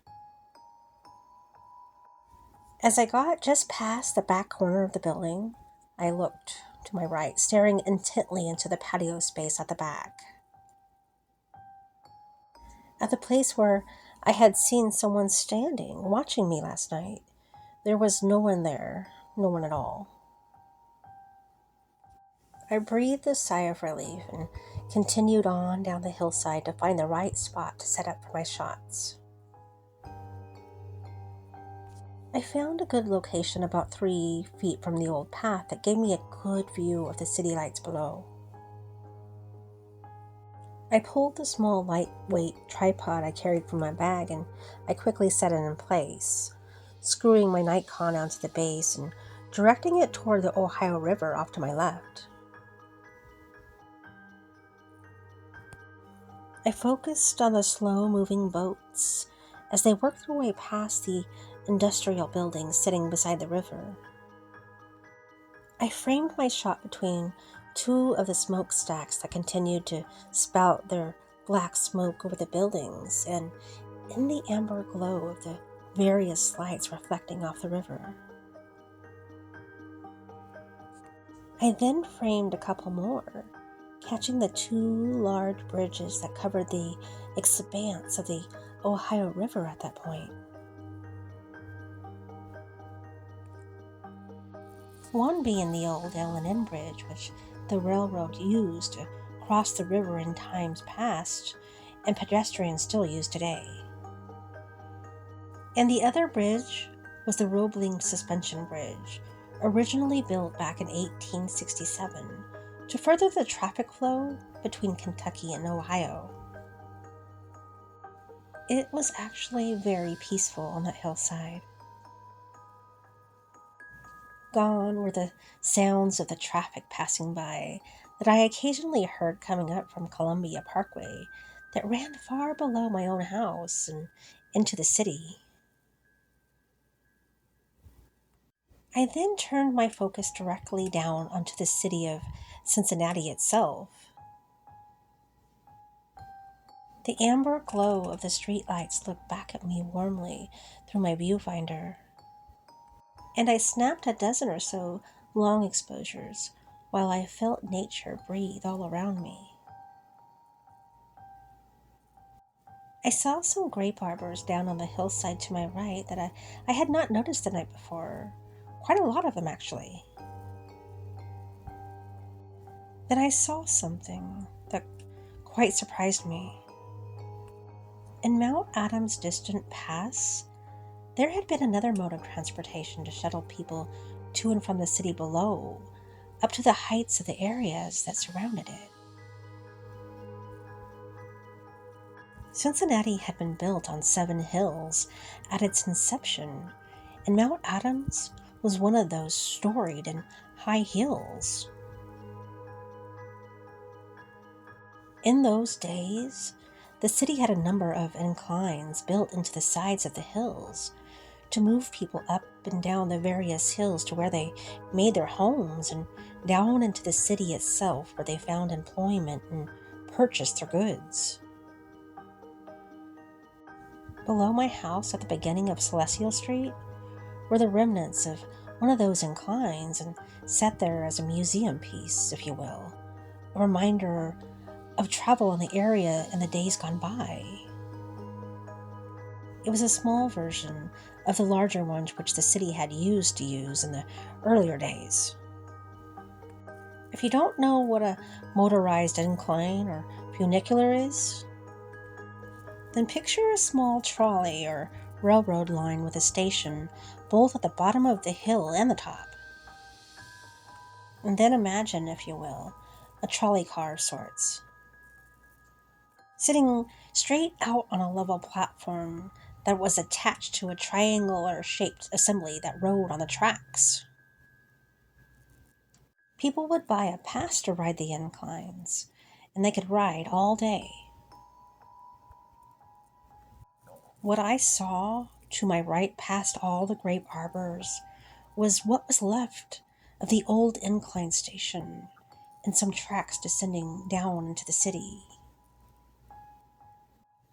Speaker 2: As I got just past the back corner of the building, I looked to my right, staring intently into the patio space at the back. At the place where I had seen someone standing, watching me last night, there was no one there, no one at all. I breathed a sigh of relief and continued on down the hillside to find the right spot to set up for my shots. I found a good location about 3 feet from the old path that gave me a good view of the city lights below. I pulled the small lightweight tripod I carried from my bag and I quickly set it in place, screwing my Nikon onto the base and directing it toward the Ohio River off to my left. I focused on the slow-moving boats as they worked their way past the industrial buildings sitting beside the river. I framed my shot between 2 of the smokestacks that continued to spout their black smoke over the buildings and in the amber glow of the various lights reflecting off the river. I then framed a couple more, catching the 2 large bridges that covered the expanse of the Ohio River at that point. One being the old L&N Bridge, which the railroad used to cross the river in times past, and pedestrians still use today. And the other bridge was the Roebling Suspension Bridge, originally built back in 1867 to further the traffic flow between Kentucky and Ohio. It was actually very peaceful on that hillside. Gone were the sounds of the traffic passing by that I occasionally heard coming up from Columbia Parkway that ran far below my own house and into the city. I then turned my focus directly down onto the city of Cincinnati itself. The amber glow of the streetlights looked back at me warmly through my viewfinder, and I snapped a dozen or so long exposures while I felt nature breathe all around me. I saw some grape arbors down on the hillside to my right that I had not noticed the night before. Quite a lot of them, actually. Then I saw something that quite surprised me. In Mount Adam's distant past, there had been another mode of transportation to shuttle people to and from the city below, up to the heights of the areas that surrounded it. Cincinnati had been built on 7 hills at its inception, and Mount Adams was one of those storied and high hills. In those days, the city had a number of inclines built into the sides of the hills to move people up and down the various hills to where they made their homes and down into the city itself where they found employment and purchased their goods. Below my house at the beginning of Celestial Street were the remnants of one of those inclines and sat there as a museum piece, if you will, a reminder of travel in the area in the days gone by. It was a small version of the larger ones which the city had used to use in the earlier days. If you don't know what a motorized incline or funicular is, then picture a small trolley or railroad line with a station both at the bottom of the hill and the top. And then imagine, if you will, a trolley car of sorts, sitting straight out on a level platform that was attached to a triangular shaped assembly that rode on the tracks. People would buy a pass to ride the inclines, and they could ride all day. What I saw to my right past all the grape arbors was what was left of the old incline station and some tracks descending down into the city.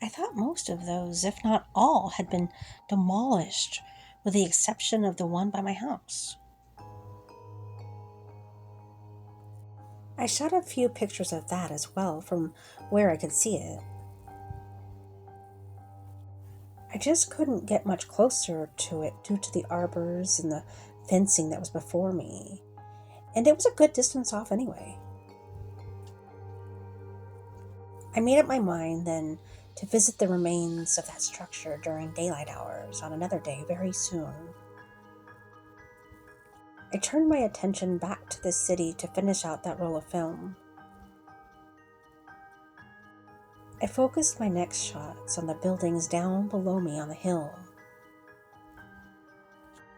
Speaker 2: I thought most of those, if not all, had been demolished, with the exception of the one by my house. I shot a few pictures of that as well from where I could see it. I just couldn't get much closer to it due to the arbors and the fencing that was before me, and it was a good distance off anyway. I made up my mind then to visit the remains of that structure during daylight hours on another day very soon. I turned my attention back to the city to finish out that roll of film. I focused my next shots on the buildings down below me on the hill.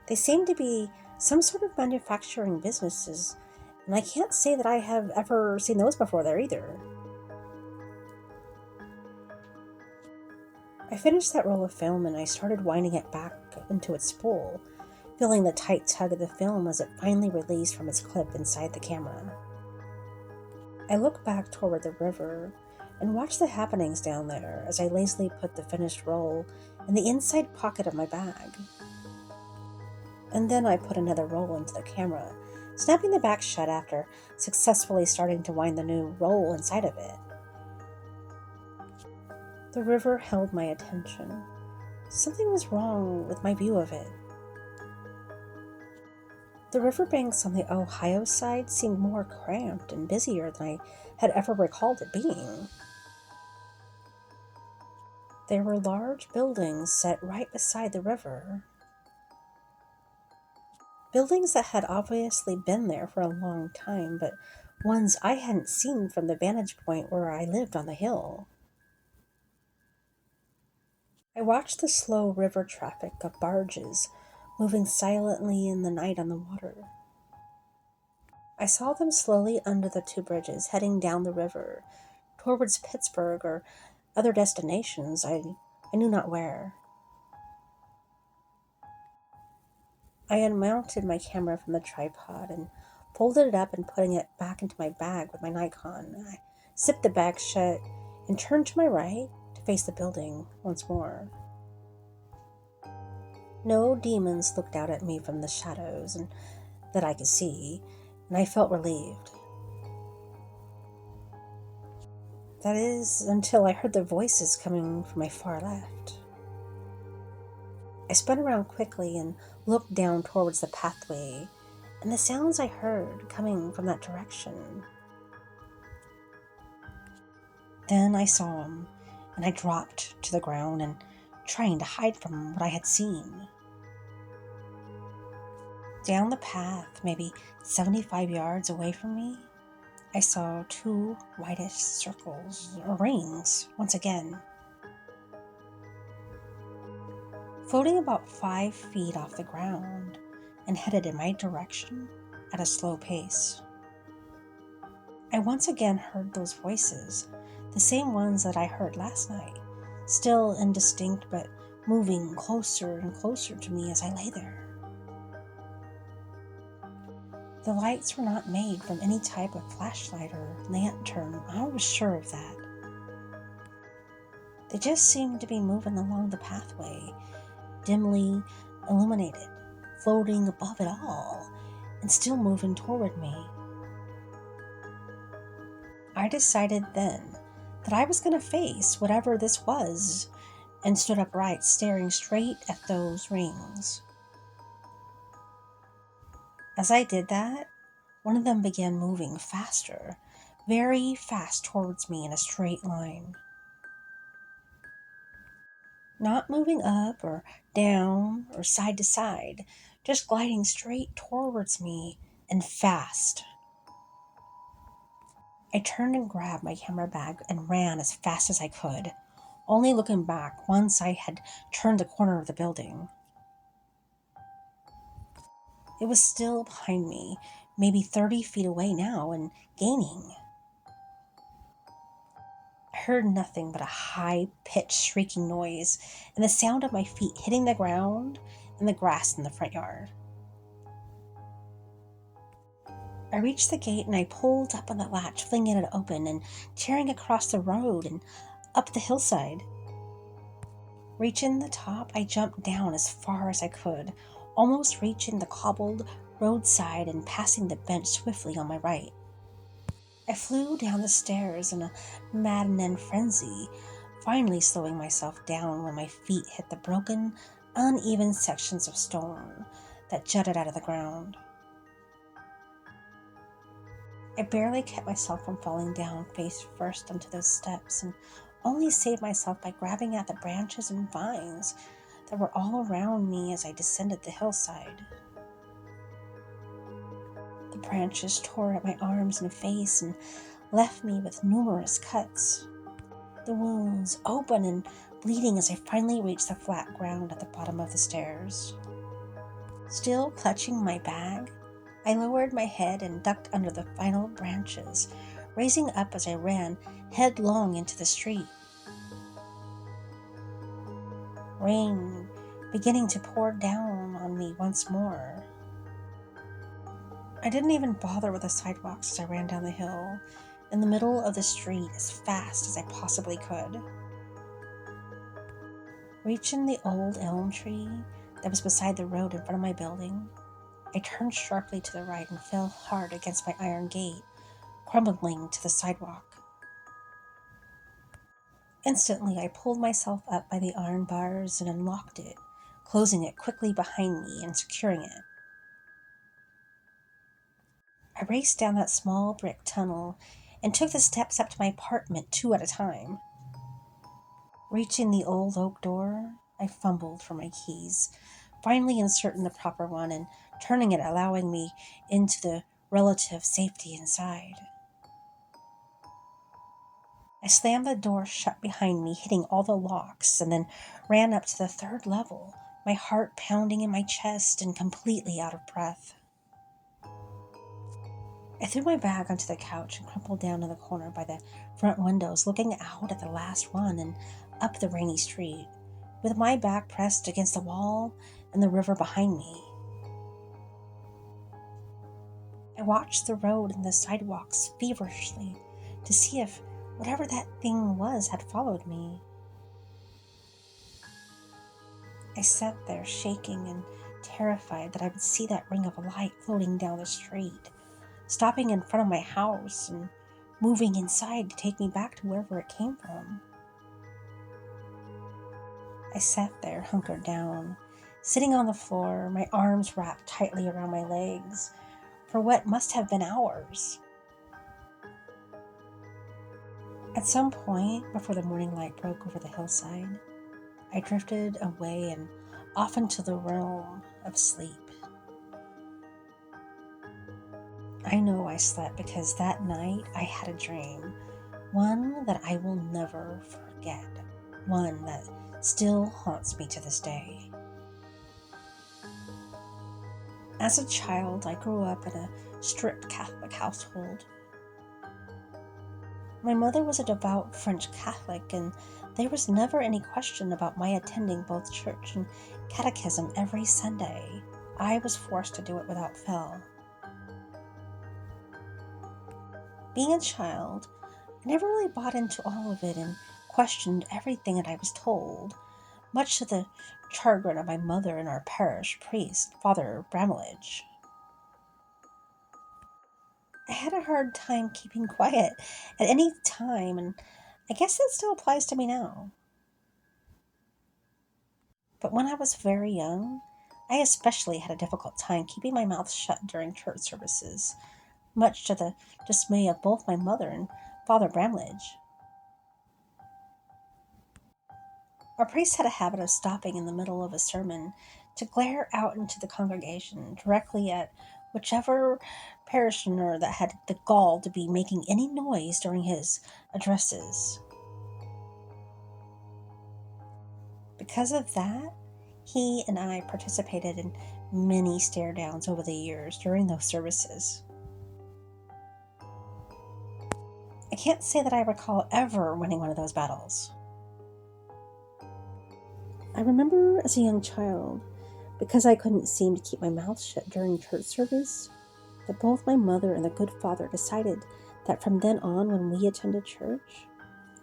Speaker 2: They seemed to be some sort of manufacturing businesses, and I can't say that I have ever seen those before there either. I finished that roll of film and I started winding it back into its spool, feeling the tight tug of the film as it finally released from its clip inside the camera. I looked back toward the river and watched the happenings down there as I lazily put the finished roll in the inside pocket of my bag. And then I put another roll into the camera, snapping the back shut after successfully starting to wind the new roll inside of it. The river held my attention. Something was wrong with my view of it. The riverbanks on the Ohio side seemed more cramped and busier than I had ever recalled it being. There were large buildings set right beside the river. Buildings that had obviously been there for a long time, but ones I hadn't seen from the vantage point where I lived on the hill. I watched the slow river traffic of barges moving silently in the night on the water. I saw them slowly under the 2 bridges heading down the river towards Pittsburgh or other destinations I knew not where. I unmounted my camera from the tripod and folded it up and putting it back into my bag with my Nikon. I zipped the bag shut and turned to my right to face the building once more. No demons looked out at me from the shadows and that I could see, and I felt relieved. That is, until I heard the voices coming from my far left. I spun around quickly and looked down towards the pathway, and the sounds I heard coming from that direction. Then I saw him, and I dropped to the ground and trying to hide from what I had seen. Down the path, maybe 75 yards away from me, I saw two whitish circles, or rings, once again, floating about 5 feet off the ground and headed in my direction at a slow pace. I once again heard those voices, the same ones that I heard last night, still indistinct but moving closer and closer to me as I lay there. The lights were not made from any type of flashlight or lantern, I was sure of that. They just seemed to be moving along the pathway, dimly illuminated, floating above it all, and still moving toward me. I decided then that I was going to face whatever this was and stood upright, staring straight at those rings. As I did that, one of them began moving faster, very fast towards me in a straight line. Not moving up or down or side to side, just gliding straight towards me and fast. I turned and grabbed my camera bag and ran as fast as I could, only looking back once I had turned the corner of the building. It was still behind me, maybe 30 feet away now and gaining. I heard nothing but a high-pitched shrieking noise and the sound of my feet hitting the ground and the grass in the front yard. I reached the gate and I pulled up on the latch, flinging it open and tearing across the road and up the hillside. Reaching the top, I jumped down as far as I could, almost reaching the cobbled roadside and passing the bench swiftly on my right. I flew down the stairs in a maddening frenzy, finally slowing myself down when my feet hit the broken, uneven sections of stone that jutted out of the ground. I barely kept myself from falling down face first onto those steps and only saved myself by grabbing at the branches and vines that were all around me as I descended the hillside. The branches tore at my arms and face and left me with numerous cuts, the wounds open and bleeding as I finally reached the flat ground at the bottom of the stairs. Still clutching my bag, I lowered my head and ducked under the final branches, raising up as I ran headlong into the street. Rain beginning to pour down on me once more. I didn't even bother with the sidewalks as I ran down the hill, in the middle of the street as fast as I possibly could. Reaching the old elm tree that was beside the road in front of my building, I turned sharply to the right and fell hard against my iron gate, crumbling to the sidewalk. Instantly, I pulled myself up by the iron bars and unlocked it, closing it quickly behind me and securing it. I raced down that small brick tunnel and took the steps up to my apartment 2 at a time. Reaching the old oak door, I fumbled for my keys, finally inserting the proper one and turning it, allowing me into the relative safety inside. I slammed the door shut behind me, hitting all the locks, and then ran up to the third level, my heart pounding in my chest and completely out of breath. I threw my bag onto the couch and crumpled down in the corner by the front windows, looking out at the last one and up the rainy street, with my back pressed against the wall and the river behind me. I watched the road and the sidewalks feverishly to see if whatever that thing was had followed me. I sat there shaking and terrified that I would see that ring of light floating down the street, stopping in front of my house and moving inside to take me back to wherever it came from. I sat there, hunkered down, sitting on the floor, my arms wrapped tightly around my legs, for what must have been hours. At some point, before the morning light broke over the hillside, I drifted away and off into the realm of sleep. I know I slept because that night I had a dream, one that I will never forget, one that still haunts me to this day. As a child, I grew up in a strict Catholic household. My mother was a devout French Catholic, and there was never any question about my attending both church and catechism every Sunday. I was forced to do it without fail. Being a child, I never really bought into all of it and questioned everything that I was told, much to the chagrin of my mother and our parish priest, Father Bramlage. I had a hard time keeping quiet at any time, and I guess that still applies to me now. But when I was very young, I especially had a difficult time keeping my mouth shut during church services, much to the dismay of both my mother and Father Bramlage. Our priest had a habit of stopping in the middle of a sermon to glare out into the congregation directly at whichever parishioner that had the gall to be making any noise during his addresses. Because of that, he and I participated in many stare downs over the years during those services. I can't say that I recall ever winning one of those battles. I remember as a young child, because I couldn't seem to keep my mouth shut during church service, that both my mother and the good father decided that from then on, when we attended church,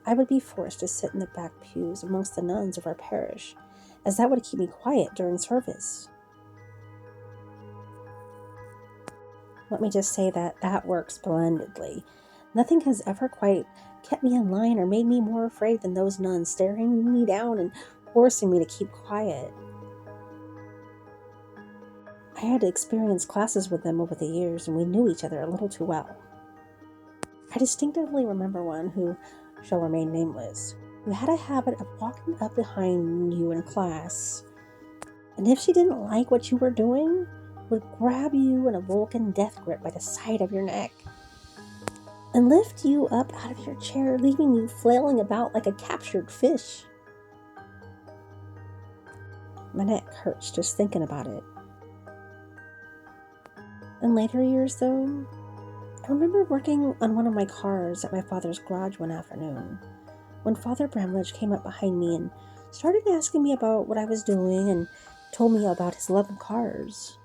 Speaker 2: I would be forced to sit in the back pews amongst the nuns of our parish, as that would keep me quiet during service. Let me just say that that works splendidly. Nothing has ever quite kept me in line or made me more afraid than those nuns staring me down and forcing me to keep quiet. I had experienced classes with them over the years, and we knew each other a little too well. I distinctively remember one who shall remain nameless, who had a habit of walking up behind you in class, and if she didn't like what you were doing, would grab you in a Vulcan death grip by the side of your neck and lift you up out of your chair, leaving you flailing about like a captured fish. My neck hurts just thinking about it. In later years, though, I remember working on one of my cars at my father's garage one afternoon, when Father Bramlage came up behind me and started asking me about what I was doing and told me about his love of cars.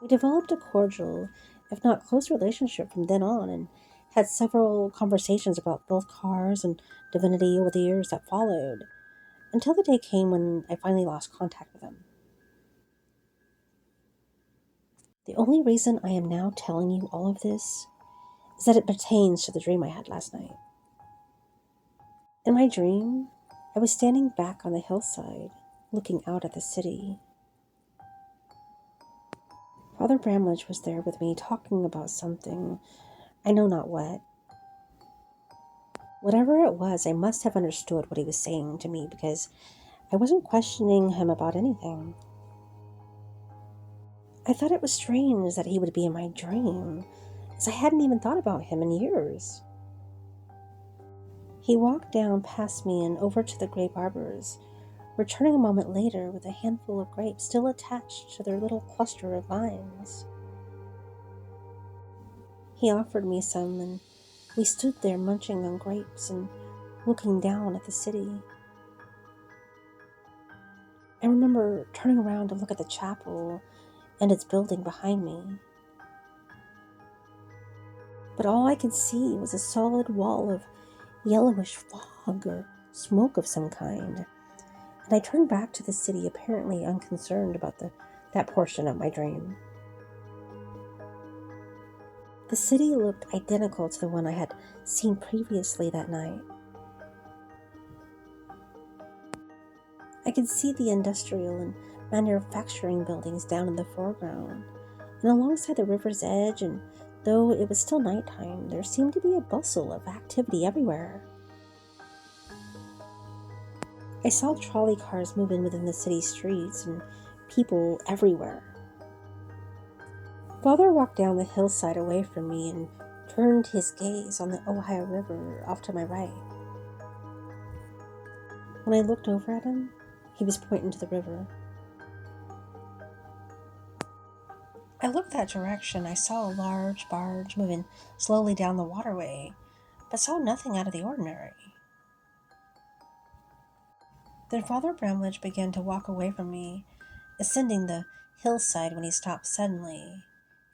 Speaker 2: We developed a cordial, if not close relationship from then on, and had several conversations about both cars and divinity over the years that followed, until the day came when I finally lost contact with him. The only reason I am now telling you all of this is that it pertains to the dream I had last night. In my dream, I was standing back on the hillside, looking out at the city. Father Bramlage was there with me, talking about something, I know not what. Whatever it was, I must have understood what he was saying to me, because I wasn't questioning him about anything. I thought it was strange that he would be in my dream, as I hadn't even thought about him in years. He walked down past me and over to the grape arbors, returning a moment later with a handful of grapes still attached to their little cluster of vines. He offered me some, and we stood there munching on grapes and looking down at the city. I remember turning around to look at the chapel and its building behind me. But all I could see was a solid wall of yellowish fog or smoke of some kind, and I turned back to the city, apparently unconcerned about that portion of my dream. The city looked identical to the one I had seen previously that night. I could see the industrial and manufacturing buildings down in the foreground, and alongside the river's edge, and though it was still nighttime, there seemed to be a bustle of activity everywhere. I saw trolley cars moving within the city streets and people everywhere. Father walked down the hillside away from me and turned his gaze on the Ohio River off to my right. When I looked over at him, he was pointing to the river. I looked that direction. I saw a large barge moving slowly down the waterway, but saw nothing out of the ordinary. Then Father Bramlage began to walk away from me, ascending the hillside when he stopped suddenly,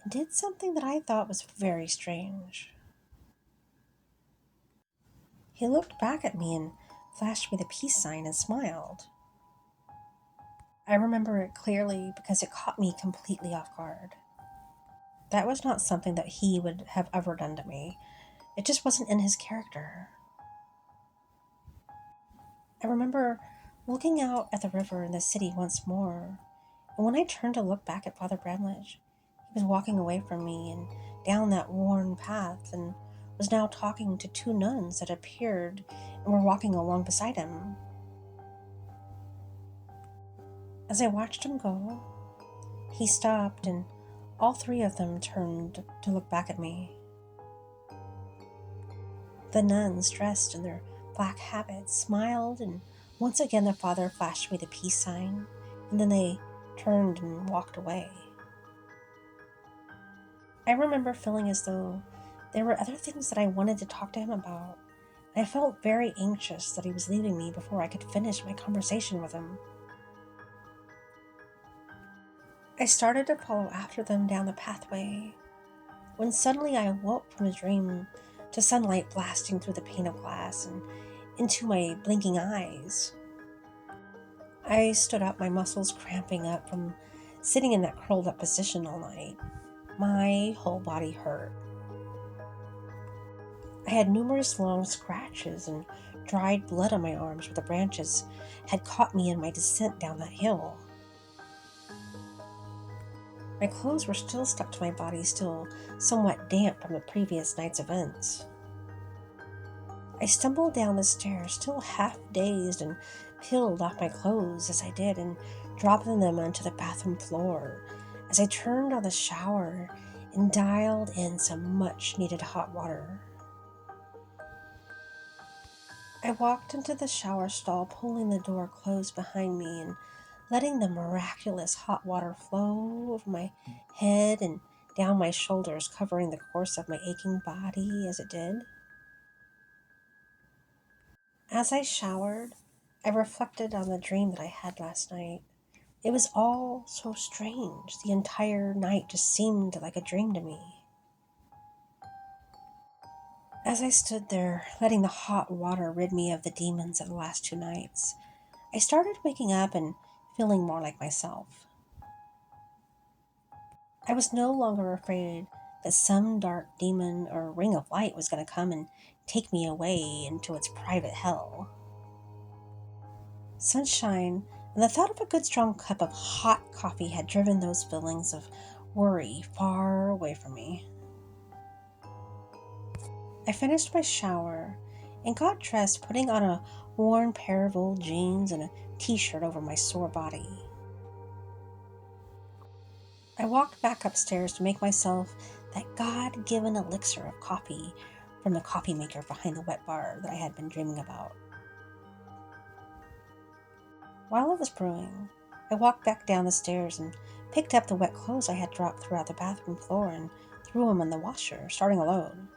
Speaker 2: and did something that I thought was very strange. He looked back at me and flashed me the peace sign and smiled. I remember it clearly because it caught me completely off guard. That was not something that he would have ever done to me. It just wasn't in his character. I remember looking out at the river and the city once more, and when I turned to look back at Father Bramlage, he was walking away from me and down that worn path and was now talking to two nuns that appeared and were walking along beside him. As I watched him go, he stopped and all three of them turned to look back at me. The nuns, dressed in their black habits, smiled, and once again the father flashed me the peace sign, and then they turned and walked away. I remember feeling as though there were other things that I wanted to talk to him about, and I felt very anxious that he was leaving me before I could finish my conversation with him. I started to follow after them down the pathway, when suddenly I awoke from a dream to sunlight blasting through the pane of glass and into my blinking eyes. I stood up, my muscles cramping up from sitting in that curled up position all night. My whole body hurt. I had numerous long scratches and dried blood on my arms where the branches had caught me in my descent down that hill. My clothes were still stuck to my body, still somewhat damp from the previous night's events. I stumbled down the stairs, still half dazed, and peeled off my clothes as I did and dropped them onto the bathroom floor as I turned on the shower and dialed in some much-needed hot water. I walked into the shower stall, pulling the door closed behind me and letting the miraculous hot water flow over my head and down my shoulders, covering the course of my aching body as it did. As I showered, I reflected on the dream that I had last night. It was all so strange. The entire night just seemed like a dream to me. As I stood there, letting the hot water rid me of the demons of the last 2 nights, I started waking up and feeling more like myself. I was no longer afraid that some dark demon or ring of light was going to come and take me away into its private hell. Sunshine and the thought of a good strong cup of hot coffee had driven those feelings of worry far away from me. I finished my shower and got dressed, putting on a worn pair of old jeans and a t-shirt over my sore body. I walked back upstairs to make myself that God-given elixir of coffee from the coffee maker behind the wet bar that I had been dreaming about. While it was brewing, I walked back down the stairs and picked up the wet clothes I had dropped throughout the bathroom floor and threw them in the washer, starting a load.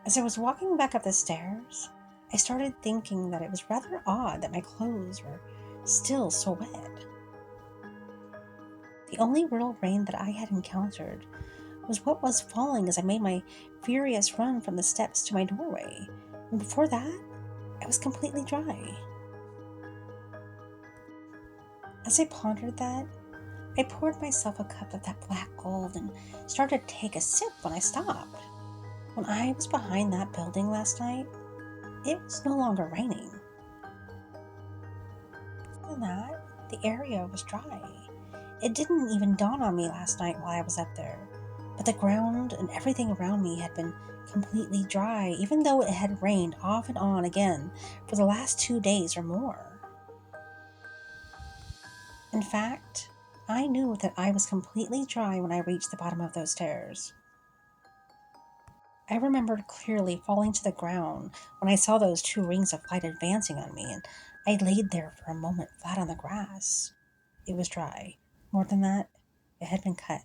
Speaker 2: As I was walking back up the stairs, I started thinking that it was rather odd that my clothes were still so wet. The only real rain that I had encountered was what was falling as I made my furious run from the steps to my doorway, and before that, I was completely dry. As I pondered that, I poured myself a cup of that black gold and started to take a sip when I stopped. When I was behind that building last night, it was no longer raining. Other than that, the area was dry. It didn't even dawn on me last night while I was up there, but the ground and everything around me had been completely dry, even though it had rained off and on again for the last 2 days or more. In fact, I knew that I was completely dry when I reached the bottom of those stairs. I remembered clearly falling to the ground when I saw those 2 rings of light advancing on me, and I laid there for a moment flat on the grass. It was dry. More than that, it had been cut.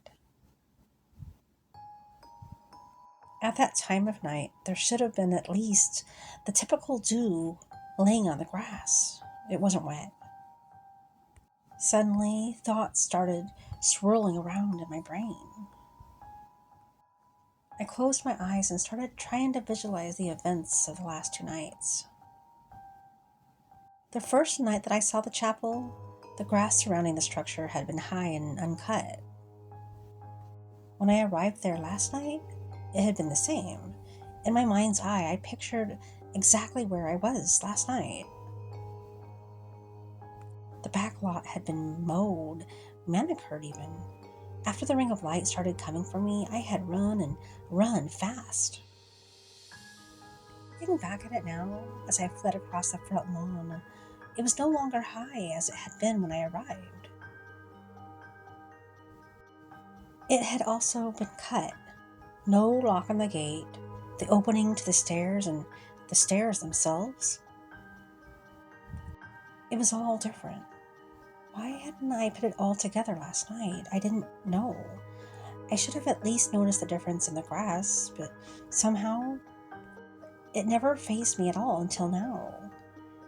Speaker 2: At that time of night, there should have been at least the typical dew laying on the grass. It wasn't wet. Suddenly, thoughts started swirling around in my brain. I closed my eyes and started trying to visualize the events of the last 2 nights. The first night that I saw the chapel, the grass surrounding the structure had been high and uncut. When I arrived there last night, it had been the same. In my mind's eye, I pictured exactly where I was last night. The back lot had been mowed, manicured even. After the ring of light started coming for me, I had run and run fast. Looking back at it now, as I fled across the front lawn, it was no longer high as it had been when I arrived. It had also been cut. No lock on the gate, the opening to the stairs, and the stairs themselves. It was all different. Why hadn't I put it all together last night? I didn't know. I should have at least noticed the difference in the grass, but somehow it never fazed me at all until now.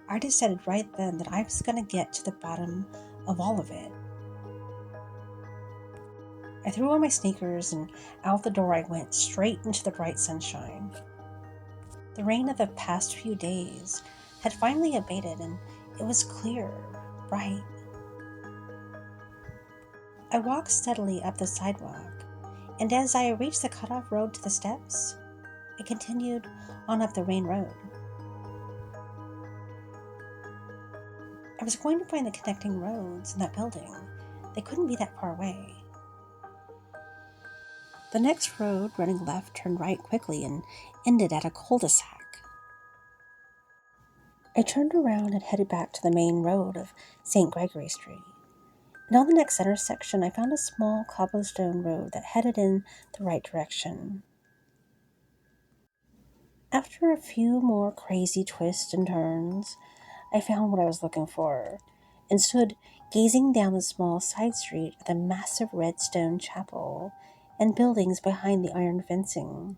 Speaker 2: I decided right then that I was going to get to the bottom of all of it. I threw on my sneakers and out the door I went, straight into the bright sunshine. The rain of the past few days had finally abated and it was clear, bright. I walked steadily up the sidewalk, and as I reached the cutoff road to the steps, I continued on up the main road. I was going to find the connecting roads in that building. They couldn't be that far away. The next road, running left, turned right quickly and ended at a cul-de-sac. I turned around and headed back to the main road of St. Gregory Street. And on the next intersection, I found a small cobblestone road that headed in the right direction. After a few more crazy twists and turns, I found what I was looking for and stood gazing down the small side street at the massive red stone chapel and buildings behind the iron fencing.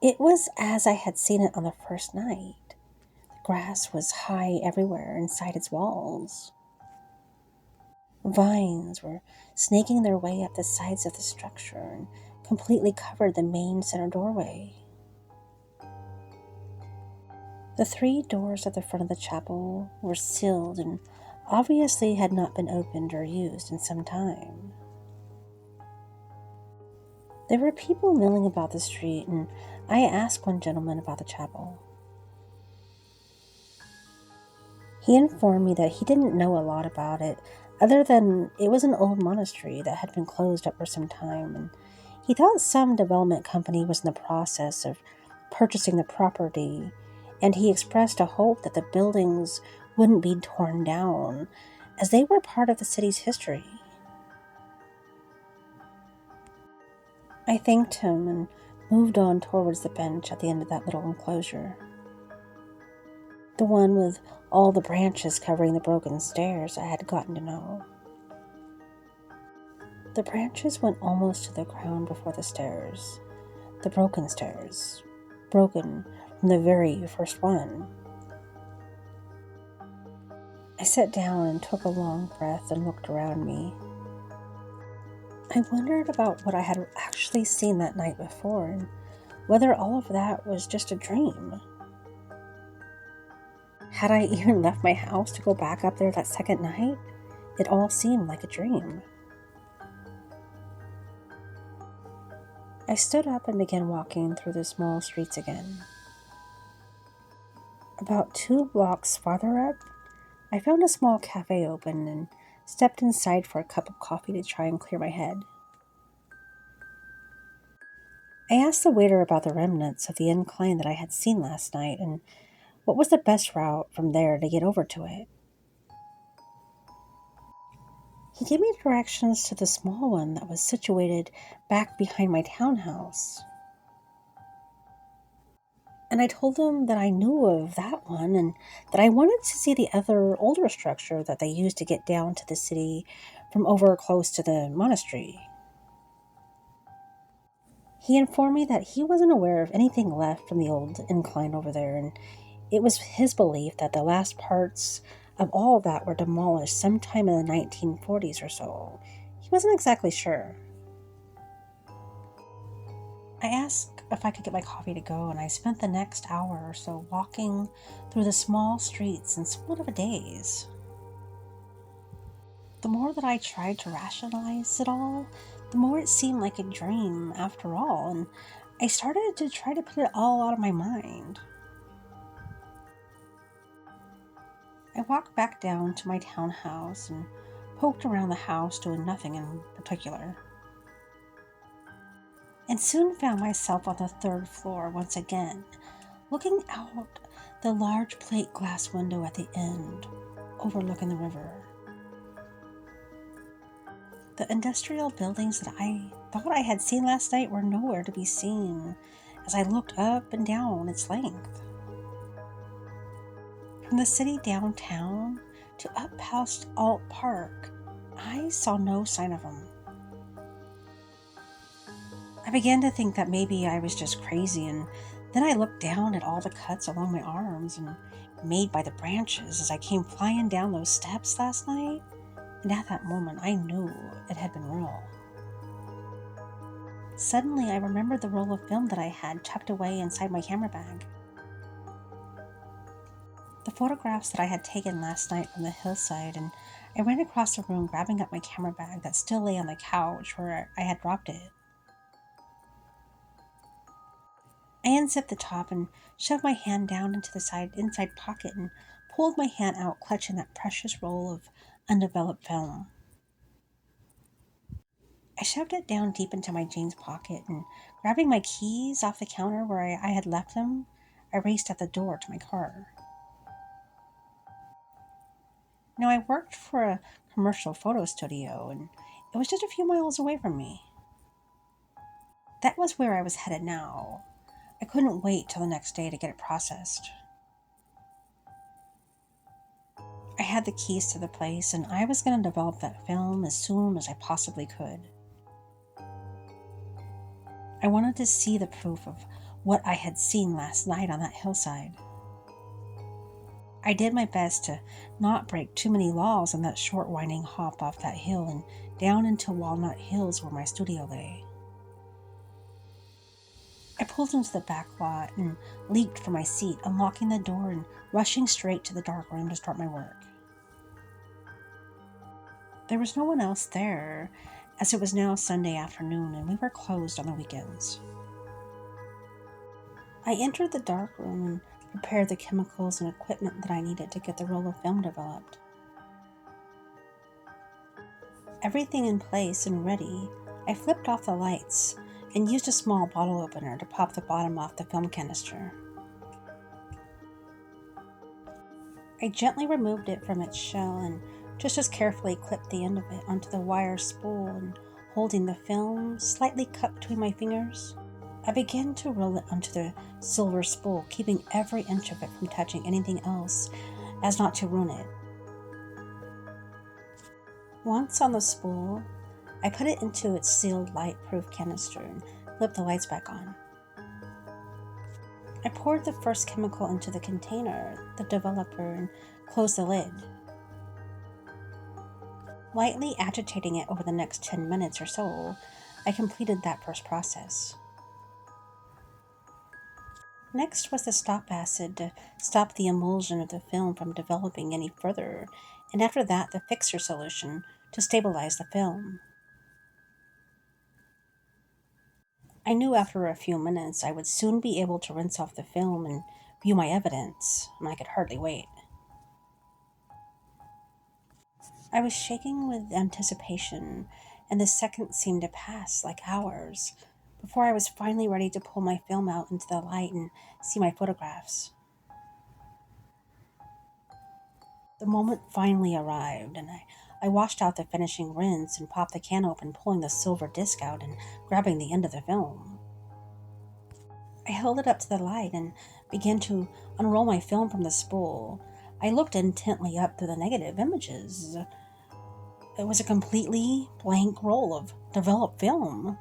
Speaker 2: It was as I had seen it on the first night. The grass was high everywhere inside its walls. Vines were snaking their way up the sides of the structure and completely covered the main center doorway. The 3 doors at the front of the chapel were sealed and obviously had not been opened or used in some time. There were people milling about the street, and I asked one gentleman about the chapel. He informed me that he didn't know a lot about it, other than it was an old monastery that had been closed up for some time, and he thought some development company was in the process of purchasing the property, and he expressed a hope that the buildings wouldn't be torn down, as they were part of the city's history. I thanked him and moved on towards the bench at the end of that little enclosure. The one with all the branches covering the broken stairs I had gotten to know. The branches went almost to the ground before the stairs. The broken stairs. Broken from the very first one. I sat down and took a long breath and looked around me. I wondered about what I had actually seen that night before and whether all of that was just a dream. Had I even left my house to go back up there that second night? It all seemed like a dream. I stood up and began walking through the small streets again. About 2 blocks farther up, I found a small cafe open and stepped inside for a cup of coffee to try and clear my head. I asked the waiter about the remnants of the incline that I had seen last night and what was the best route from there to get over to it. He gave me directions to the small one that was situated back behind my townhouse. And I told him that I knew of that one and that I wanted to see the other older structure that they used to get down to the city from over close to the monastery. He informed me that he wasn't aware of anything left from the old incline over there, and it was his belief that the last parts of all of that were demolished sometime in the 1940s or so. He wasn't exactly sure. I asked if I could get my coffee to go, and I spent the next hour or so walking through the small streets in somewhat of a daze. The more that I tried to rationalize it all, the more it seemed like a dream after all, and I started to try to put it all out of my mind. I walked back down to my townhouse and poked around the house doing nothing in particular, and soon found myself on the third floor once again, looking out the large plate glass window at the end, overlooking the river. The industrial buildings that I thought I had seen last night were nowhere to be seen as I looked up and down its length. From the city downtown to up past Alt Park, I saw no sign of them. I began to think that maybe I was just crazy, and then I looked down at all the cuts along my arms and made by the branches as I came flying down those steps last night, and at that moment I knew it had been real. Suddenly I remembered the roll of film that I had tucked away inside my camera bag. The photographs that I had taken last night from the hillside, and I ran across the room grabbing up my camera bag that still lay on the couch where I had dropped it. I unzipped the top and shoved my hand down into the inside pocket and pulled my hand out, clutching that precious roll of undeveloped film. I shoved it down deep into my jeans pocket and, grabbing my keys off the counter where I had left them, I raced at the door to my car. Now, I worked for a commercial photo studio, and it was just a few miles away from me. That was where I was headed now. I couldn't wait till the next day to get it processed. I had the keys to the place, and I was going to develop that film as soon as I possibly could. I wanted to see the proof of what I had seen last night on that hillside. I did my best to not break too many laws on that short winding hop off that hill and down into Walnut Hills where my studio lay. I pulled into the back lot and leaped from my seat, unlocking the door and rushing straight to the dark room to start my work. There was no one else there, as it was now Sunday afternoon and we were closed on the weekends. I entered the dark room and prepared the chemicals and equipment that I needed to get the roll of film developed. Everything in place and ready, I flipped off the lights and used a small bottle opener to pop the bottom off the film canister. I gently removed it from its shell and just as carefully clipped the end of it onto the wire spool, and holding the film slightly cut between my fingers, I began to roll it onto the silver spool, keeping every inch of it from touching anything else as not to ruin it. Once on the spool, I put it into its sealed light-proof canister and flipped the lights back on. I poured the first chemical into the container, the developer, and closed the lid. Lightly agitating it over the next 10 minutes or so, I completed that first process. Next was the stop acid to stop the emulsion of the film from developing any further, and after that, the fixer solution to stabilize the film. I knew after a few minutes I would soon be able to rinse off the film and view my evidence, and I could hardly wait. I was shaking with anticipation, and the seconds seemed to pass like hours before I was finally ready to pull my film out into the light and see my photographs. The moment finally arrived, and I washed out the finishing rinse and popped the can open, pulling the silver disc out and grabbing the end of the film. I held it up to the light and began to unroll my film from the spool. I looked intently up through the negative images. It was a completely blank roll of developed film.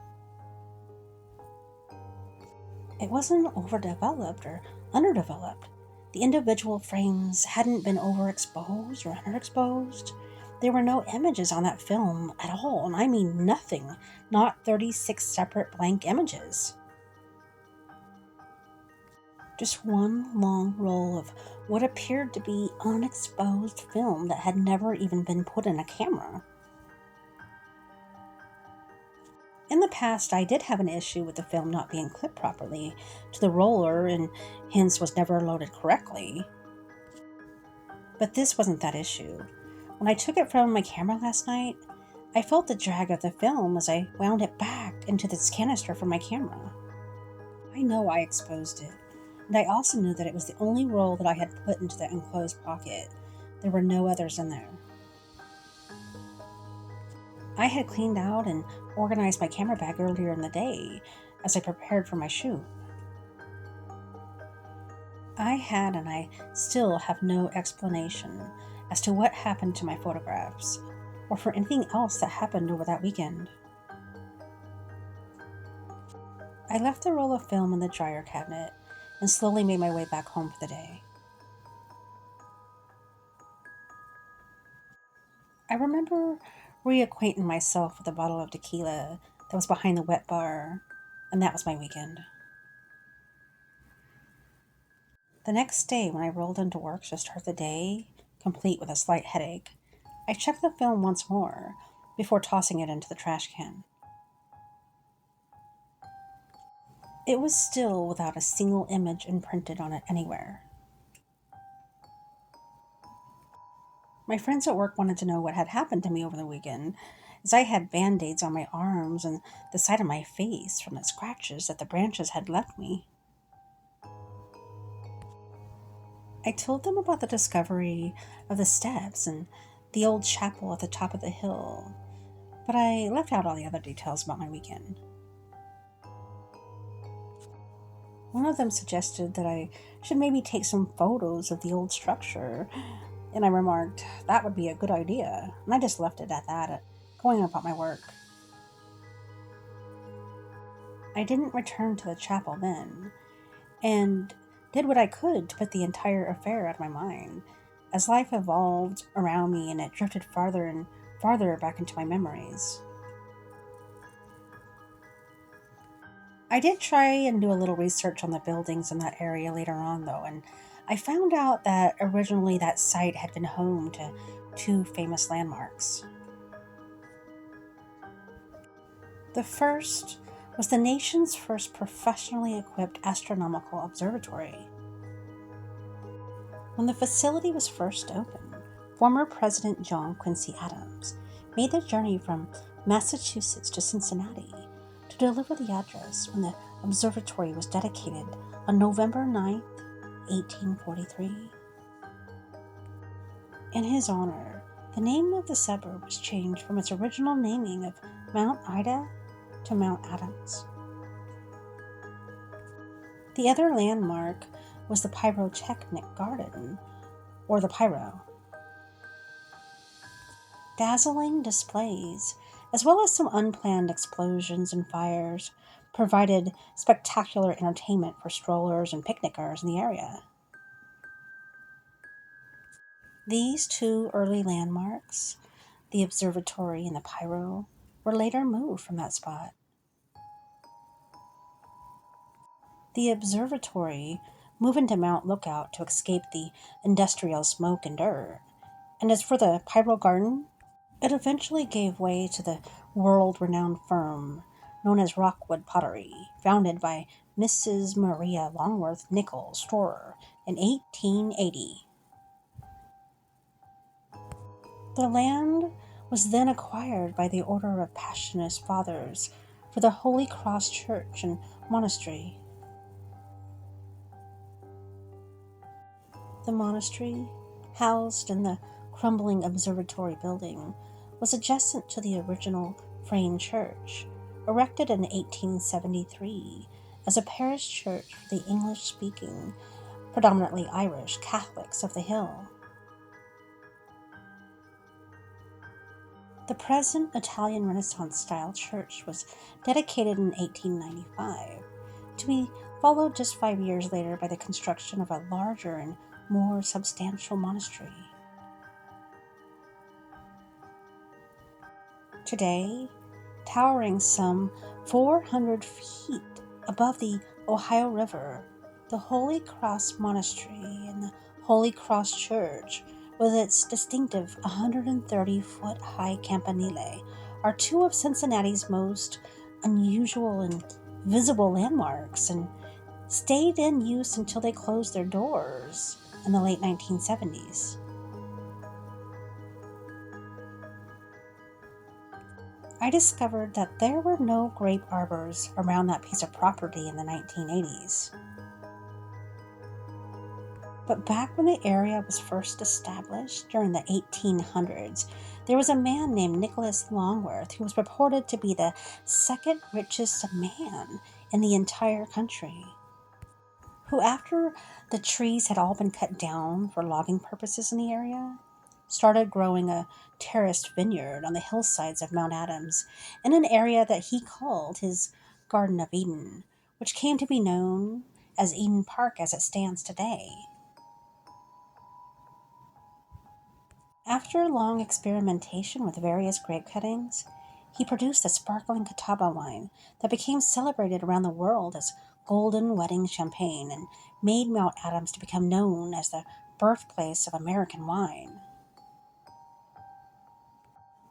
Speaker 2: It wasn't overdeveloped or underdeveloped. The individual frames hadn't been overexposed or underexposed. There were no images on that film at all, and I mean nothing, not 36 separate blank images. Just one long roll of what appeared to be unexposed film that had never even been put in a camera. In the past, I did have an issue with the film not being clipped properly to the roller and hence was never loaded correctly. But this wasn't that issue. When I took it from my camera last night, I felt the drag of the film as I wound it back into this canister from my camera. I know I exposed it, and I also knew that it was the only roll that I had put into the enclosed pocket. There were no others in there. I had cleaned out and organized my camera bag earlier in the day as I prepared for my shoot. I had and I still have no explanation as to what happened to my photographs or for anything else that happened over that weekend. I left the roll of film in the dryer cabinet and slowly made my way back home for the day. I remember reacquainting myself with a bottle of tequila that was behind the wet bar, and that was my weekend. The next day, when I rolled into work to start the day, complete with a slight headache, I checked the film once more before tossing it into the trash can. It was still without a single image imprinted on it anywhere. My friends at work wanted to know what had happened to me over the weekend, as I had band-aids on my arms and the side of my face from the scratches that the branches had left me. I told them about the discovery of the steps and the old chapel at the top of the hill, but I left out all the other details about my weekend. One of them suggested that I should maybe take some photos of the old structure, and I remarked that would be a good idea, and I just left it at that, going about my work. I didn't return to the chapel then, and did what I could to put the entire affair out of my mind, as life evolved around me and it drifted farther and farther back into my memories. I did try and do a little research on the buildings in that area later on, though, and I found out that originally that site had been home to two famous landmarks. The first was the nation's first professionally equipped astronomical observatory. When the facility was first opened, former President John Quincy Adams made the journey from Massachusetts to Cincinnati to deliver the address when the observatory was dedicated on November 9th, 1843. In his honor, the name of the suburb was changed from its original naming of Mount Ida to Mount Adams. The other landmark was the Pyrotechnic Garden, or the Pyro. Dazzling displays, as well as some unplanned explosions and fires, provided spectacular entertainment for strollers and picnickers in the area. These two early landmarks, the observatory and the Pyro, were later moved from that spot. The observatory moved into Mount Lookout to escape the industrial smoke and dirt. And as for the Pyro Garden, it eventually gave way to the world renowned firm known as Rockwood Pottery, founded by Mrs. Maria Longworth Nickel Storer in 1880. The land was then acquired by the Order of Passionist Fathers for the Holy Cross Church and Monastery. The monastery, housed in the crumbling observatory building, was adjacent to the original frame church, erected in 1873 as a parish church for the English speaking, predominantly Irish Catholics of the Hill. The present Italian Renaissance style church was dedicated in 1895, to be followed just 5 years later by the construction of a larger and more substantial monastery. Today, towering some 400 feet above the Ohio River, the Holy Cross Monastery and the Holy Cross Church, with its distinctive 130-foot high campanile, are two of Cincinnati's most unusual and visible landmarks, and stayed in use until they closed their doors in the late 1970s. I discovered that there were no grape arbors around that piece of property in the 1980s. But back when the area was first established during the 1800s, there was a man named Nicholas Longworth who was reported to be the second richest man in the entire country, who, after the trees had all been cut down for logging purposes in the area, started growing a terraced vineyard on the hillsides of Mount Adams in an area that he called his Garden of Eden, which came to be known as Eden Park as it stands today. After long experimentation with various grape cuttings, he produced a sparkling Catawba wine that became celebrated around the world as Golden Wedding Champagne and made Mount Adams to become known as the birthplace of American wine.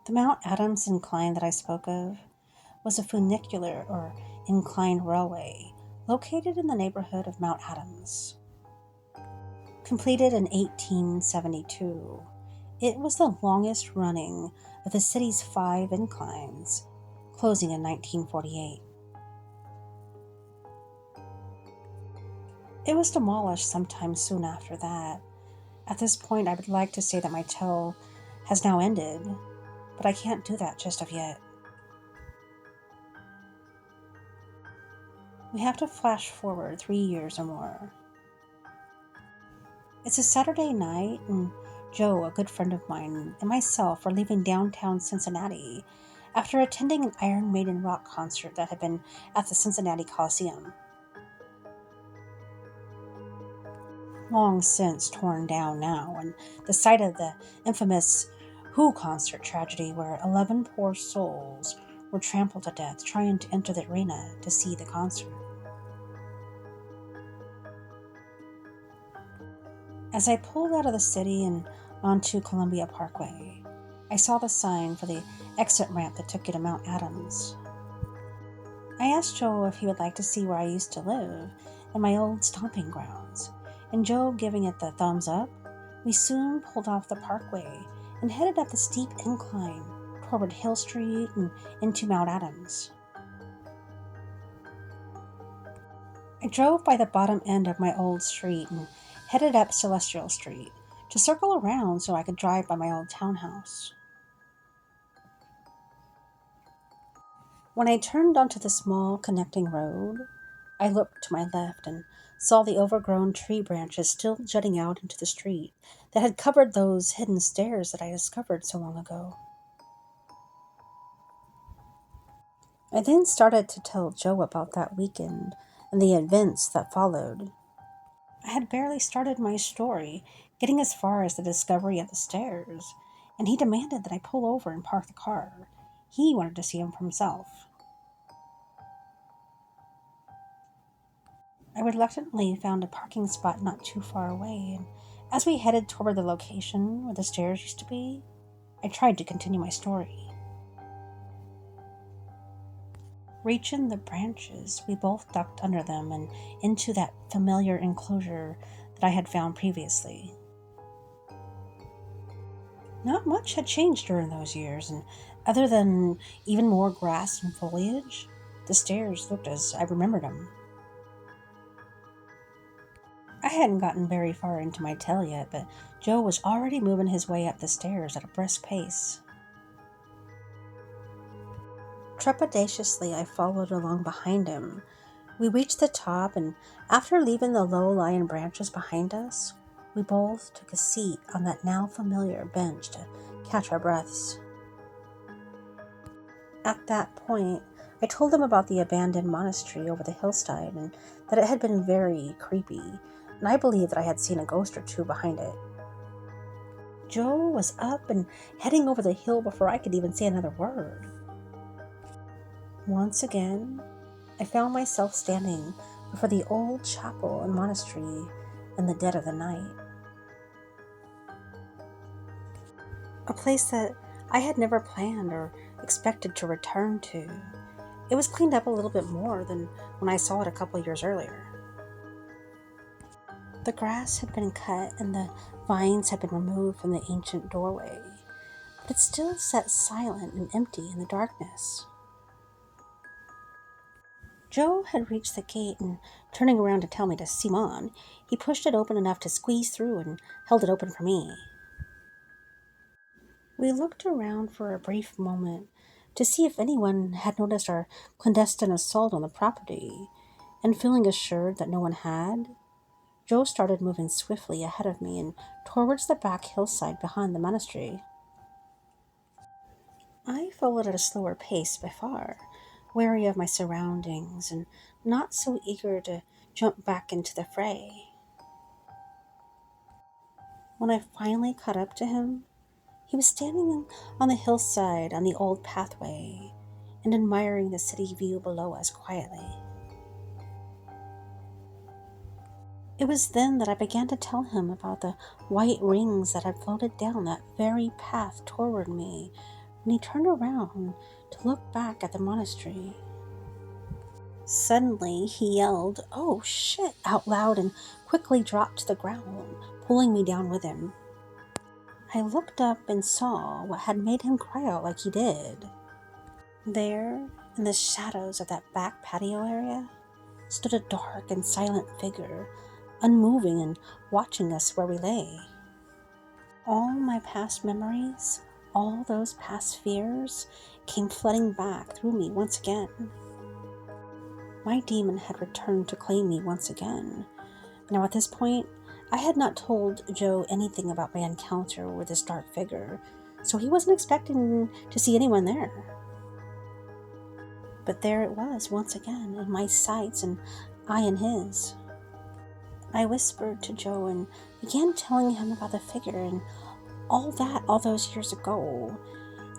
Speaker 2: The Mount Adams incline that I spoke of was a funicular or inclined railway located in the neighborhood of Mount Adams. Completed in 1872, it was the longest running of the city's 5 inclines, closing in 1948. It was demolished sometime soon after that. At this point, I would like to say that my tale has now ended, but I can't do that just of yet. We have to flash forward 3 years or more. It's a Saturday night, and Joe, a good friend of mine, and myself are leaving downtown Cincinnati after attending an Iron Maiden rock concert that had been at the Cincinnati Coliseum. Long since torn down now, and the site of the infamous Who concert tragedy where 11 poor souls were trampled to death trying to enter the arena to see the concert. As I pulled out of the city and onto Columbia Parkway, I saw the sign for the exit ramp that took you to Mount Adams. I asked Joe if he would like to see where I used to live and my old stomping grounds, and Joe giving it the thumbs up, we soon pulled off the parkway and headed up the steep incline toward Hill Street and into Mount Adams. I drove by the bottom end of my old street and headed up Celestial Street to circle around so I could drive by my old townhouse. When I turned onto the small connecting road, I looked to my left and saw the overgrown tree branches still jutting out into the street that had covered those hidden stairs that I discovered so long ago. I then started to tell Joe about that weekend and the events that followed. I had barely started my story, getting as far as the discovery of the stairs, and he demanded that I pull over and park the car. He wanted to see him for himself. I reluctantly found a parking spot not too far away, and as we headed toward the location where the stairs used to be, I tried to continue my story. Reaching the branches, we both ducked under them and into that familiar enclosure that I had found previously. Not much had changed during those years, and other than even more grass and foliage, the stairs looked as I remembered them. I hadn't gotten very far into my tale yet, but Joe was already moving his way up the stairs at a brisk pace. Trepidatiously, I followed along behind him. We reached the top, and after leaving the low-lying branches behind us, we both took a seat on that now familiar bench to catch our breaths. At that point, I told him about the abandoned monastery over the hillside and that it had been very creepy, and I believed that I had seen a ghost or two behind it. Joe was up and heading over the hill before I could even say another word. Once again, I found myself standing before the old chapel and monastery in the dead of the night. A place that I had never planned or expected to return to. It was cleaned up a little bit more than when I saw it a couple years earlier. The grass had been cut and the vines had been removed from the ancient doorway, but it still sat silent and empty in the darkness. Joe had reached the gate, and turning around to tell me to Simon, he pushed it open enough to squeeze through and held it open for me. We looked around for a brief moment to see if anyone had noticed our clandestine assault on the property, and feeling assured that no one had, Joe started moving swiftly ahead of me and towards the back hillside behind the monastery. I followed at a slower pace by far, wary of my surroundings and not so eager to jump back into the fray. When I finally caught up to him, he was standing on the hillside on the old pathway and admiring the city view below us quietly. It was then that I began to tell him about the white rings that had floated down that very path toward me when he turned around to look back at the monastery. Suddenly, he yelled, "Oh shit," out loud and quickly dropped to the ground, pulling me down with him. I looked up and saw what had made him cry out like he did. There, in the shadows of that back patio area, stood a dark and silent figure, unmoving and watching us where we lay. All my past memories, all those past fears, came flooding back through me once again. My demon had returned to claim me once again. Now at this point, I had not told Joe anything about my encounter with this dark figure, so he wasn't expecting to see anyone there. But there it was once again, in my sights and I in his. I whispered to Joe and began telling him about the figure and all those years ago.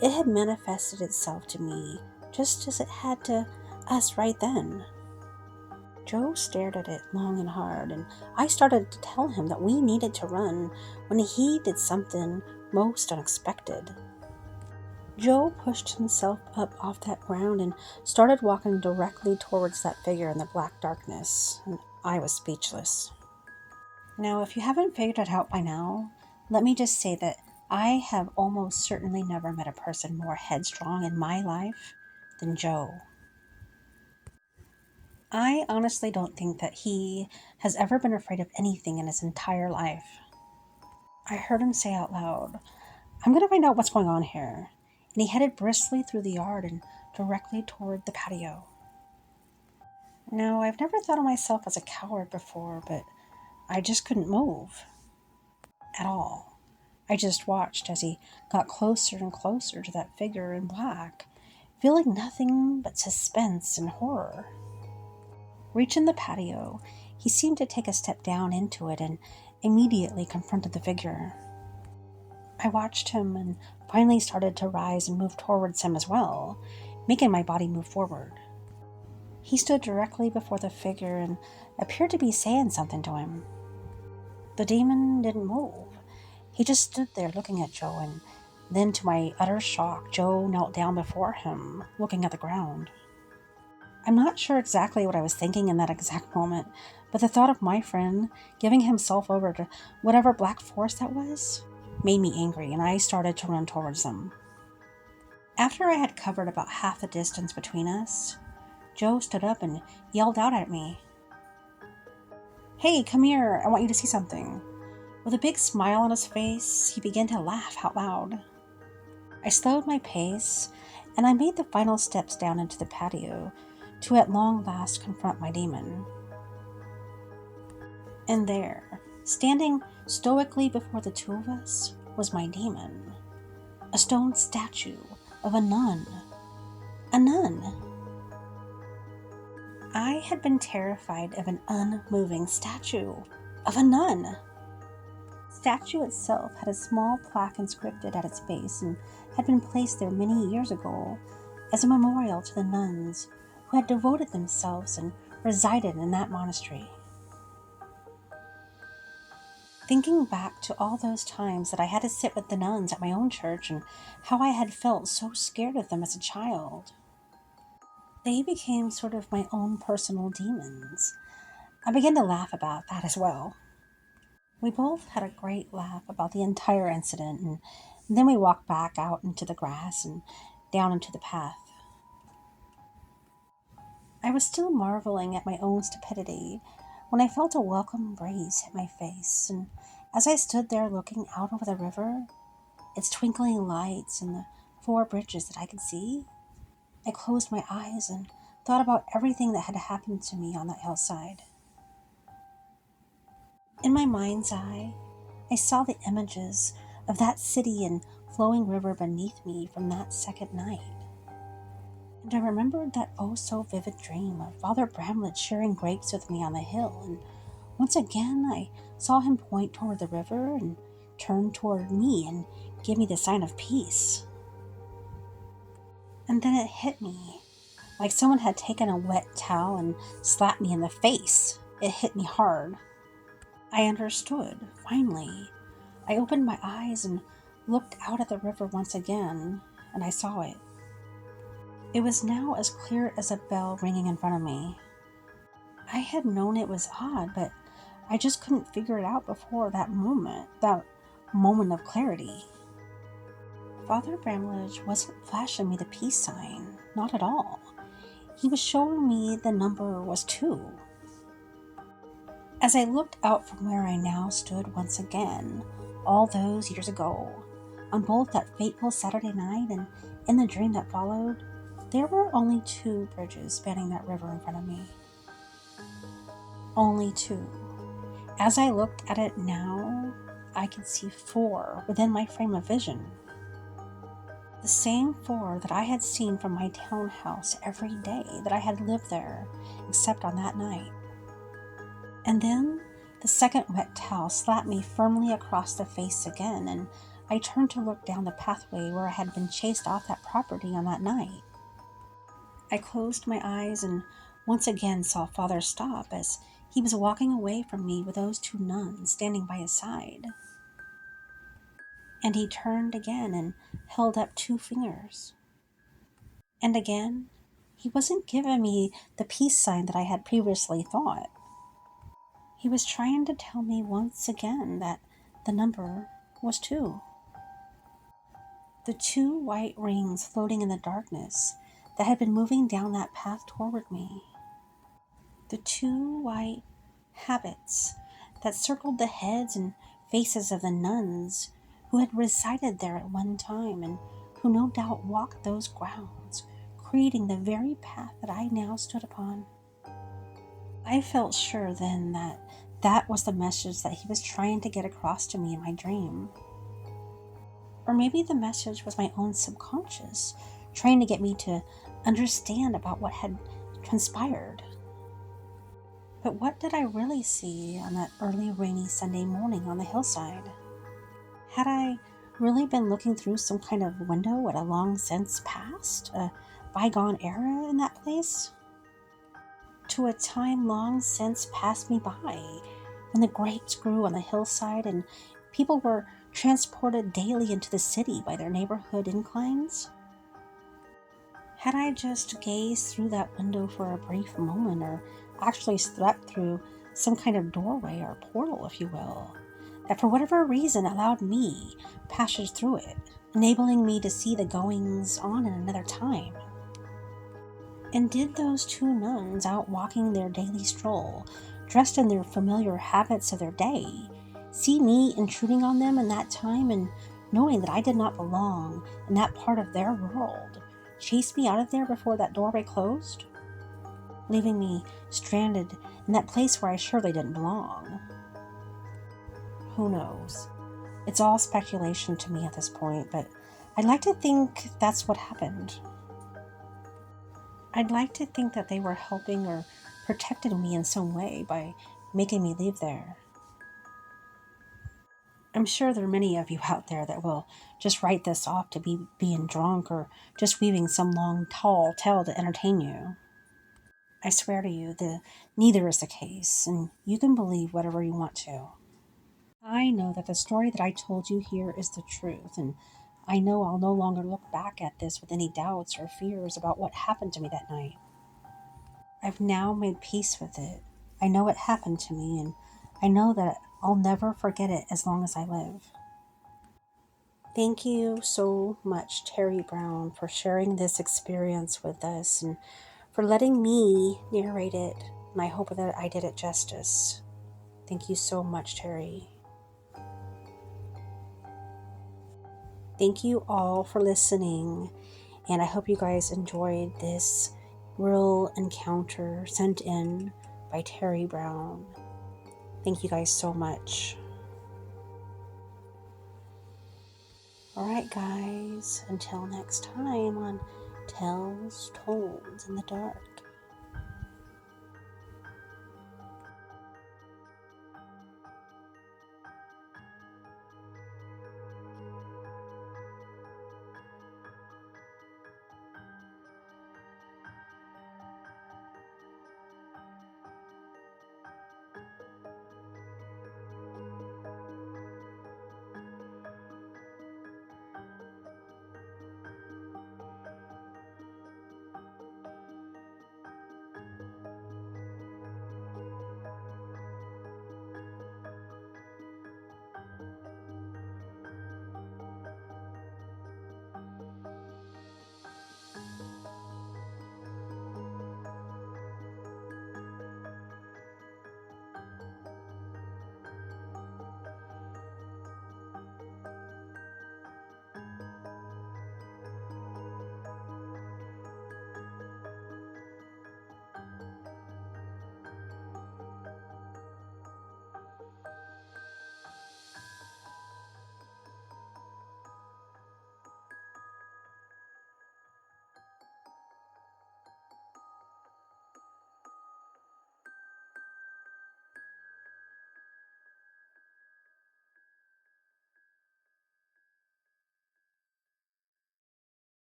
Speaker 2: It had manifested itself to me just as it had to us right then. Joe stared at it long and hard, and I started to tell him that we needed to run when he did something most unexpected. Joe pushed himself up off that ground and started walking directly towards that figure in the black darkness, and I was speechless. Now, if you haven't figured it out by now, let me just say that I have almost certainly never met a person more headstrong in my life than Joe. I honestly don't think that he has ever been afraid of anything in his entire life. I heard him say out loud, "I'm going to find out what's going on here." And he headed briskly through the yard and directly toward the patio. Now, I've never thought of myself as a coward before, but I just couldn't move. At all. I just watched as he got closer and closer to that figure in black, feeling nothing but suspense and horror. Reaching the patio, he seemed to take a step down into it and immediately confronted the figure. I watched him and finally started to rise and move towards him as well, making my body move forward. He stood directly before the figure and appeared to be saying something to him. The demon didn't move. He just stood there looking at Joe, and then to my utter shock, Joe knelt down before him, looking at the ground. I'm not sure exactly what I was thinking in that exact moment, but the thought of my friend giving himself over to whatever black force that was made me angry, and I started to run towards them. After I had covered about half the distance between us, Joe stood up and yelled out at me, "Hey, come here, I want you to see something." With a big smile on his face, he began to laugh out loud. I slowed my pace, and I made the final steps down into the patio to at long last confront my demon. And there, standing stoically before the two of us, was my demon. A stone statue of a nun. A nun. I had been terrified of an unmoving statue of a nun. The statue itself had a small plaque inscripted at its base and had been placed there many years ago as a memorial to the nuns who had devoted themselves and resided in that monastery. Thinking back to all those times that I had to sit with the nuns at my own church and how I had felt so scared of them as a child, they became sort of my own personal demons. I began to laugh about that as well. We both had a great laugh about the entire incident, and then we walked back out into the grass and down into the path. I was still marveling at my own stupidity when I felt a welcome breeze hit my face, and as I stood there looking out over the river, its twinkling lights and the 4 bridges that I could see, I closed my eyes and thought about everything that had happened to me on that hillside. In my mind's eye, I saw the images of that city and flowing river beneath me from that second night. And I remembered that oh so vivid dream of Father Bramlett sharing grapes with me on the hill, and once again I saw him point toward the river and turn toward me and give me the sign of peace. And then it hit me, like someone had taken a wet towel and slapped me in the face. It hit me hard. I understood, finally. I opened my eyes and looked out at the river once again, and I saw it. It was now as clear as a bell ringing in front of me. I had known it was odd, but I just couldn't figure it out before that moment of clarity. Father Bramlage wasn't flashing me the peace sign, not at all. He was showing me the number was 2. As I looked out from where I now stood once again, all those years ago, on both that fateful Saturday night and in the dream that followed, there were only 2 bridges spanning that river in front of me. Only 2. As I looked at it now, I could see 4 within my frame of vision. The same 4 that I had seen from my townhouse every day that I had lived there, except on that night. And then the second wet towel slapped me firmly across the face again, and I turned to look down the pathway where I had been chased off that property on that night. I closed my eyes and once again saw Father stop as he was walking away from me with those 2 nuns standing by his side. And he turned again and held up 2 fingers. And again, he wasn't giving me the peace sign that I had previously thought. He was trying to tell me once again that the number was 2. The 2 white rings floating in the darkness that had been moving down that path toward me. The 2 white habits that circled the heads and faces of the nuns who had resided there at one time and who no doubt walked those grounds, creating the very path that I now stood upon. I felt sure then that that was the message that he was trying to get across to me in my dream. Or maybe the message was my own subconscious, trying to get me to understand about what had transpired. But what did I really see on that early rainy Sunday morning on the hillside? Had I really been looking through some kind of window at a long since past, a bygone era in that place? to a time long since passed me by, when the grapes grew on the hillside and people were transported daily into the city by their neighborhood inclines? Had I just gazed through that window for a brief moment, or actually stepped through some kind of doorway or portal, if you will, that for whatever reason allowed me passage through it, enabling me to see the goings on in another time? And did those two nuns out walking their daily stroll, dressed in their familiar habits of their day, see me intruding on them in that time and knowing that I did not belong in that part of their world, chase me out of there before that doorway closed, leaving me stranded in that place where I surely didn't belong? Who knows? It's all speculation to me at this point, but I'd like to think that's what happened. I'd like to think that they were helping or protecting me in some way by making me leave there. I'm sure there are many of you out there that will just write this off to be being drunk or just weaving some long, tall tale to entertain you. I swear to you, neither is the case, and you can believe whatever you want to. I know that the story that I told you here is the truth, and I know I'll no longer look back at this with any doubts or fears about what happened to me that night. I've now made peace with it. I know it happened to me, and I know that I'll never forget it as long as I live. Thank you so much, Terry Brown, for sharing this experience with us and for letting me narrate it. And I hope that I did it justice. Thank you so much, Terry. Thank you all for listening, and I hope you guys enjoyed this real encounter sent in by Terry Brown. Thank you guys so much. Alright, guys, until next time on Tales Told in the Dark.